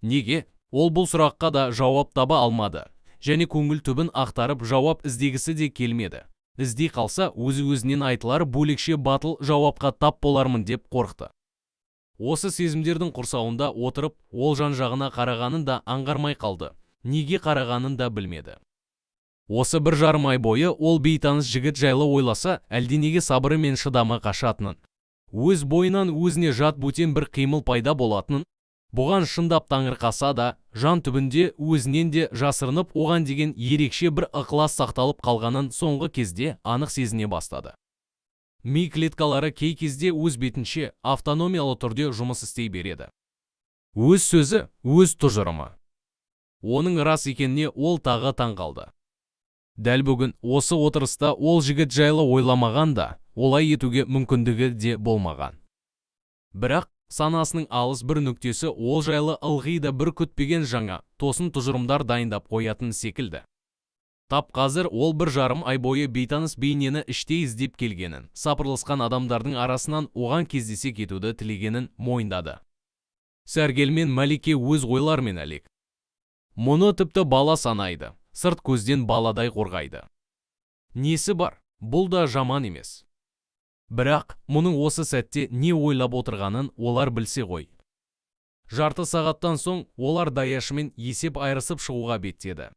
Неге? Ол бұл сұраққа да жауап таба алмады. Және көңіл түбін ақтарып жауап іздегісі де келмеді. Іздей қалса өзі-өзінен айтылар бөлекше батыл жауапқа тап болармын деп қорықты. Осы сезімдердің құрсауында отырып, ол жан-жағына қарағанын да аңғармай қалды. Неге қарағанын да білмеді. Осы 1,5 ай бойы ол бейтаныс жігіт жайлы ойласа, әлденеге сабыры мен шыдамы қашатынын, өз бойынан өзіне жат бөтен бір қимыл пайда болатынын, бұған шындап таңырқаса да, жан түбінде өзінен де жасырынып оған деген ерекше бір ықылас сақталып қалғанын соңғы кезде анық сезіне бастады. Ми клеткалары кей кезде өз бетінше автономиялы түрде жұмыс істей береді. Өз сөзі, өз тұжырымы. Оның рас екеніне ол тағы таң қалды. Дәл бүгін осы отырыста ол жігіт жайлы ойламаған да, олай етуге мүмкіндігі де болмаған. Бірақ санасының алыс бір нүктесі ол жайлы ылғи да бір күтпеген жаңа тосын тұжырымдар дайындап қоятын секілді. Тап қазір ол 1,5 ай бойы бейтаныс бейнені іштей іздеп келгенін, сапырылысқан адамдардың арасынан оған кездесе кетуді тілегенін мойындады. Сәргел мен Мәлике өз ойларымен әлек. Мұны тіпті бала санайды, сырт көзден баладай қорғайды. Несі бар, бұл да жаман емес. Бірақ, мұның осы сәтте не ойлап отырғанын олар білсе ғой. Жарты сағаттан соң олар даяшымен есеп айырысып шығуға беттеді.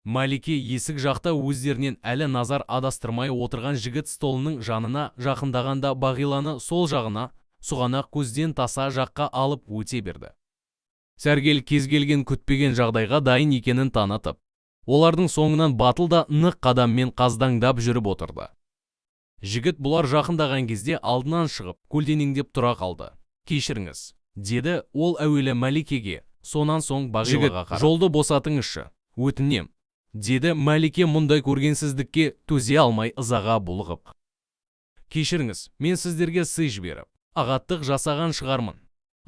Мәлике есік жақта өздерінен әлі назар адастырмай отырған жігіт столының жанына жақындағанда Бағиланы сол жағына, сұғанақ көзден таса жаққа алып өте берді. Сәргел кез келген күтпеген жағдайға дайын екенін танытып, олардың соңынан батыл да нық қадаммен қаздаңдап жүріп отырды. Жігіт бұлар жақындаған кезде алдынан шығып, көлденеңдеп тұра қалды. Кешіріңіз, деді ол әуелі Мәликеге, сонан соң Бағилаға қарап. Жолды босатыңызшы, өтінем, деді Мәлике мұндай көргенсіздікке төзе алмай ызаға булығып. Кешіріңіз, мен сіздерге сый жіберіп, ағаттық жасаған шығармын.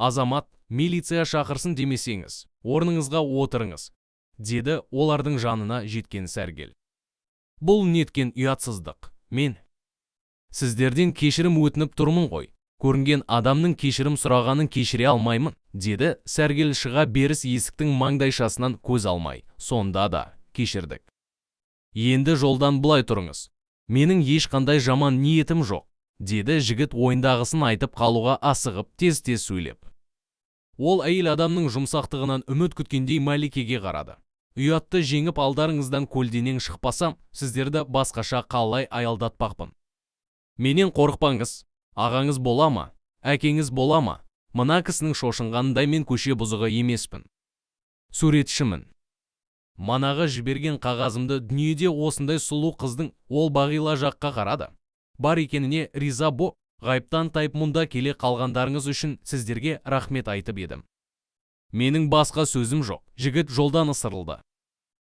Азамат, милиция шақырсын демесеңіз, орныңызға отырыңыз, деді олардың жанына жеткен Сәргел. Бұл неткен ұятсыздық, мен сіздерден кешірім өтініп тұрмын ғой, көрінген адамның кешірім сұрағанын кешіре алмаймын, деді Сәргел шыға беріс есіктің маңдайшасынан көз алмай, сонда да кешірдік. Енді жолдан бұлай тұрыңыз, менің ешқандай жаман ниетім жоқ, деді жігіт ойындағысын айтып қалуға асығып тез-тез сөйлеп. Ол әйел адамның жұмсақтығынан үміт күткендей Мәликеге қарады. Ұятты жеңіп алдарыңыздан көлденең шықпасам, сіздерді басқаша қалай аялдатпақпын. Менен қорықпаңыз, ағаңыз бола ма, әкеңіз бола ма, мына кісінің шошынғанындай мен көше бұзығы емеспін. Суретшімін. Манағы жіберген қағазымды дүниеде осындай сұлу қыздың ол Бағила жаққа қарады. Бар екеніне риза боп, ғайыптан тайып мұнда келе қалғандарыңыз үшін сіздерге рахмет айтып едім. Менің басқа сөзім жоқ, жігіт жолдан ысырылды.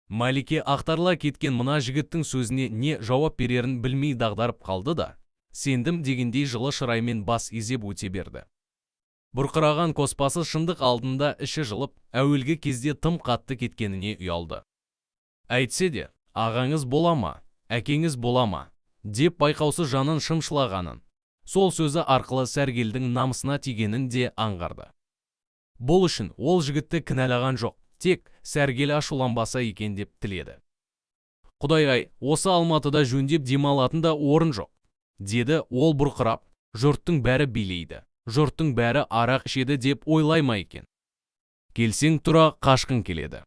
Мәлике ақтарыла кеткен мына жігіттің сөзіне не жауап берерін білмей дағдарып қалды да, сендім дегендей жылы шыраймен бас изеп өте берді. Бұрқыраған қоспасы шындық алдында іші жылып, әуелгі кезде тым қатты кеткеніне ұялды. Әйтсе де, ағаңыз бола ма, әкеңіз бола ма, деп байқаусыз жанын шымшылағанын, сол сөзі арқылы Сәргелдің намысына тигенін де аңғарды. Бұл үшін ол жігітті кінәлаған жоқ, тек Сәргел ашуланбаса екен деп тіледі. Құдай-ай, осы Алматыда жөндеп демалатында орын жоқ, деді ол бұрқырап, жұрттың бәрі билейді, жұрттың бәрі арақ ішеді деп ойлай ма екен. Келсең тұра қашқын келеді.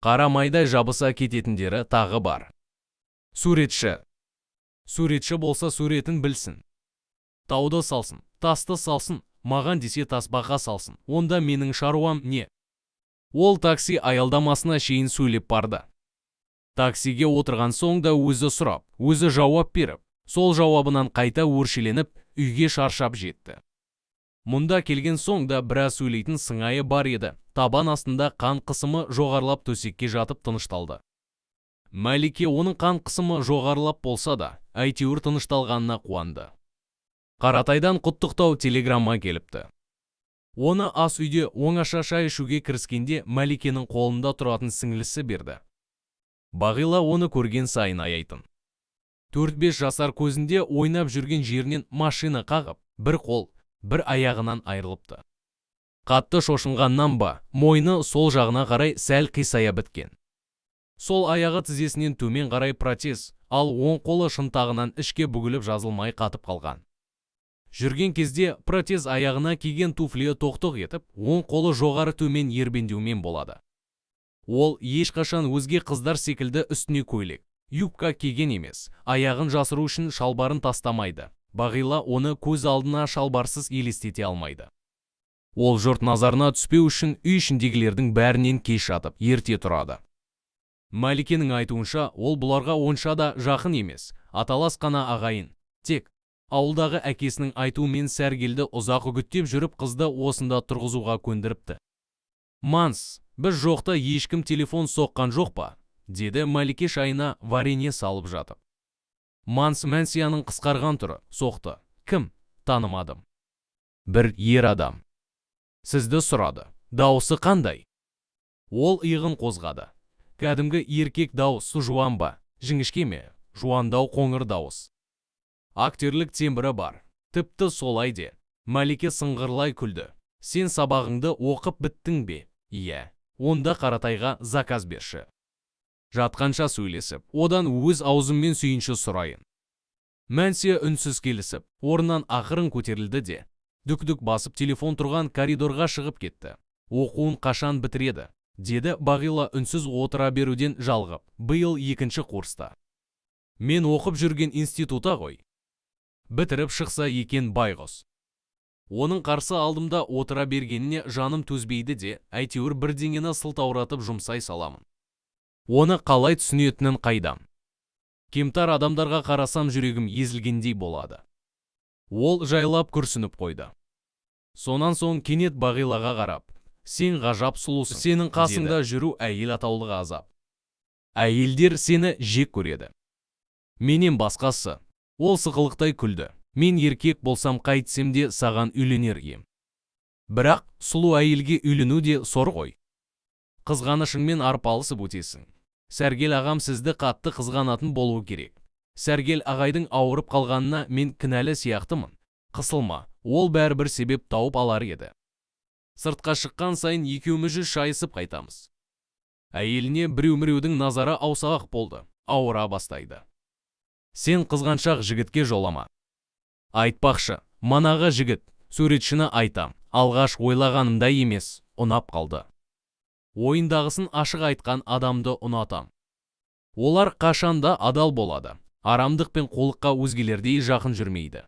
Қарамайдай жабыса кететіндері тағы бар. Суретші. Суретші болса суретін білсін. Тауды салсын, тасты салсын, маған десе тасбақа салсын, онда менің шаруам не? Ол такси аялдамасына шейін сөйлеп барды. Таксиге отырған соң да өзі сұрап, өзі жауап беріп, сол жауабынан қайта өршеленіп, үйге шаршап жетті. Мұнда келген соң да біраз сөйлейтін сыңайы бар еді, табан астында қан қысымы жоғарылап төсекке жатып тынышталды. Мәлике оның қан қысымы жоғарылап болса да, әйтеуір тынышталғанына қуанды. Қаратайдан құттықтау телеграмма келіпті. Оны ас үйде оңаша шай ішуге кіріскенде Мәликенің қолында тұратын сіңлісі берді. Бағила оны көрген сайын аяйтын. 4-5 жасар көзінде ойнап жүрген жерінен машина қағып, бір қол, бір аяғынан айырылыпты. Қатты шошынғаннан ба, мойны сол жағына қарай сәл қисая біткен. Сол аяғы тізесінен төмен қарай протез, ал оң қолы шынтағынан ішке бүгіліп жазылмай қатып қалған. Жүрген кезде протез аяғына киген туфлие тоқтық етіп, оң қолы жоғары төмен ербендеумен болады. Ол ешқашан өзге қыздар секілді үстіне көйлек, юбка киген емес, аяғын жасыру үшін шалбарын тастамайды. Бағила оны көз алдына шалбарсыз елестете алмайды. Ол жұрт назарына түспеу үшін үй ішіндегілердің бәрінен кеш жатып, ерте тұрады. Мәликенің айтуынша, ол бұларға онша да жақын емес, аталас қана ағайын. Тек ауылдағы әкесінің айтуымен Сәргелді ұзақ үгіттеп жүріп қызды осында тұрғызуға көндіріпті. «Манс, біз жоқта ешкім телефон соққан жоқ па?» деді Мәлике шайына варене салып жатып. Манс Мәнсияның қысқарған түрі, соқты. «Кім? Танымадым». «Бір ер адам. Сізді сұрады. Дауысы қандай?» Ол иығын қозғады. «Кәдімгі еркек дауыс, жуан ба? Жіңішке ме? Жуандау қоңыр дауыс. Актерлік тембірі бар. Тіпті солай де». Мәлике сыңғырлай күлді. «Сен сабағыңды оқып біттің бе?» «Иә. Онда Қаратайға заказ берші. Жатқанша сөйлесіп, одан өз аузыммен сүйінші сұрайын». Мәнсия үнсіз келісіп, орнынан ақырын көтерілді де, дүк-дүк басып телефон тұрған коридорға шығып кетті. «Оқуын қашан бітіреді?» деді Бағила үнсіз отыра беруден жалғып. «Биыл 2-ші курста». «Мен оқып жүрген института ғой. Бітіріп шықса екен байғұс». Оның қарсы алдымда отыра бергеніне жаным төзбейді де, әйтеуір бірдеңені сылтауратып жұмсай саламын. Оны қалай түсінетінін қайдам. Кемтар адамдарға қарасам жүрегім езілгендей болады». Ол жайлап күрсініп қойды. Сонан соң кенет Бағилаға қарап, «Сен ғажап сұлусың. Сенің қасыңда жүру әйел атаулығы азап. Әйелдер сені жек көреді. Менен басқасы». Ол сықылықтай күлді. «Мен еркек болсам қайтсем де саған үйленер ем. Бірақ сұлу әйелге үйлену де сор ғой. Қызғанышыңмен арпалысып өтесің. Сәргел ағам сізді қатты қызғанатын болуы керек. Сәргел ағайдың ауырып қалғанына мен кінәлі сияқтымын. Қысылма, ол бәрібір себеп тауып алар еді. Сыртқа шыққан сайын екеуміз шайысып қайтамыз». Әйеліне біреу-міреудің назары аусақ болды, ауыра бастайды. «Сен қызғаншақ жігітке жолама. Айтпақшы, манағы жігіт, суретшіні айтам, алғаш ойлағанымда емес, ұнап қалды. Ойындағысын ашық айтқан адамды ұнатам. Олар қашанда адал болады, арамдық пен қолыққа өзгелердей жақын жүрмейді.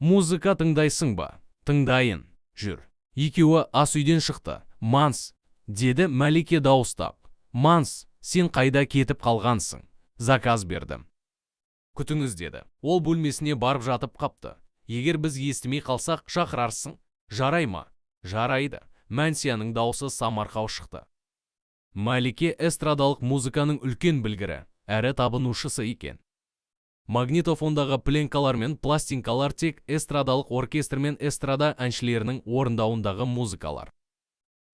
Музыка тыңдайсың ба?» «Тыңдайын, жүр». Екеуі ас үйден шықты. «Манс», деді Мәлике дауыстап. «Манс, сен қайда кетіп қалғансың? Заказ бердім. Күтіңіз», деді. Ол бөлмесіне барып жатып қапты. «Егер біз естімей қалсақ, шақырарсың. Жарай ма?» «Жарайды». Мәнсияның дауысы самарқау шықты. Мәлике эстрадалық музыканың үлкен білгірі, әрі табынушысы екен. Магнитофондағы пленкалар мен пластинкалар тек эстрадалық оркестр мен эстрада әншілерінің орындауындағы музыкалар.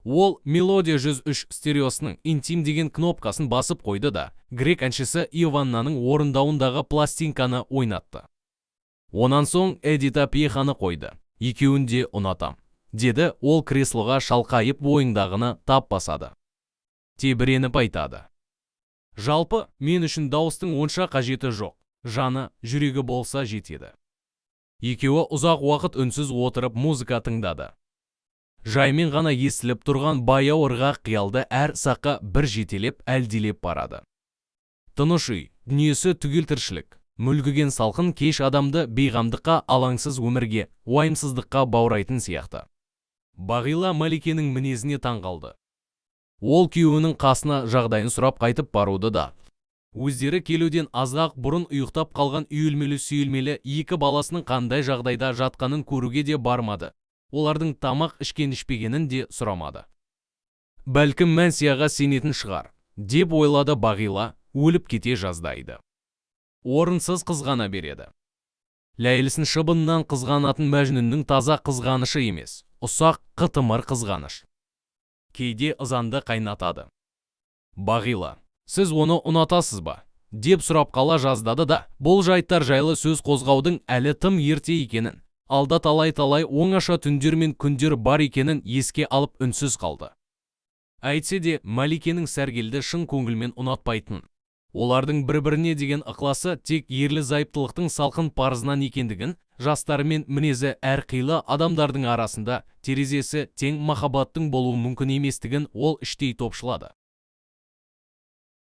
Ол мелодия 103 стереосының интим деген кнопкасын басып қойды да, грек әншісі Иваннаның орындауындағы пластинканы ойнатты. Онан соң Эдита Пьеханы қойды. «Екеуін де ұнатам», деді ол креслоға шалқайып бойындағыны тап басады. Тебіреніп айтады. «Жалпы, мен үшін дауыстың онша қажеті жоқ. Жаны, жүрегі болса жетеді». Екеуі ұзақ уақыт үнсіз отырып музыка тыңдады. Жаймен ғана естіліп тұрған баяу ырғақ қиялды әр саққа бір жетелеп әлдилеп барады. Тыныш үй, дүниесі түгел тіршілік, мүлгіген салқын кеш адамды бейғамдыққа, алаңсыз өмірге, уайымсыздыққа баурайтын сияқты. Бағила Мәликенің мінезіне таңғалды. Ол күйеуінің қасына жағдайын сұрап қайтып баруды да, өздері келуден азғақ бұрын ұйықтап қалған үйілмелі-сүйілмелі екі баласының қандай жағдайда жатқанын көруге де бармады. Олардың тамақ ішкен-ішпегенін де сұрамады. «Бәлкім Мәнсияға сенетін шығар», деп ойлады Бағила, өліп кете жаздайды. Орынсыз қызғана береді. Ләйлісін шыбыннан қызғанатын Мәжнүннің таза қызғанышы емес, ұсақ қытымыр қызғаныш. Кейде ызанды қайнатады. «Бағила, сіз оны ұнатасыз ба?» деп сұрап қала жаздады да, бұл жайттар жайлы сөз қозғаудың әлі тым ерте екенін, алда талай-талай оңаша түндер мен күндер бар екенін еске алып үнсіз қалды. Әйтсе де, Мәликенің Сәргелді шын көңілмен ұнатпайтынын, олардың бір-біріне деген ықыласы тек ерлі-зайыптылықтың салқын парызынан екендігін, жастары мен мінезі әрқилы адамдардың арасында терезесі тең махаббаттың болуы мүмкін еместігін ол іштей топшылады.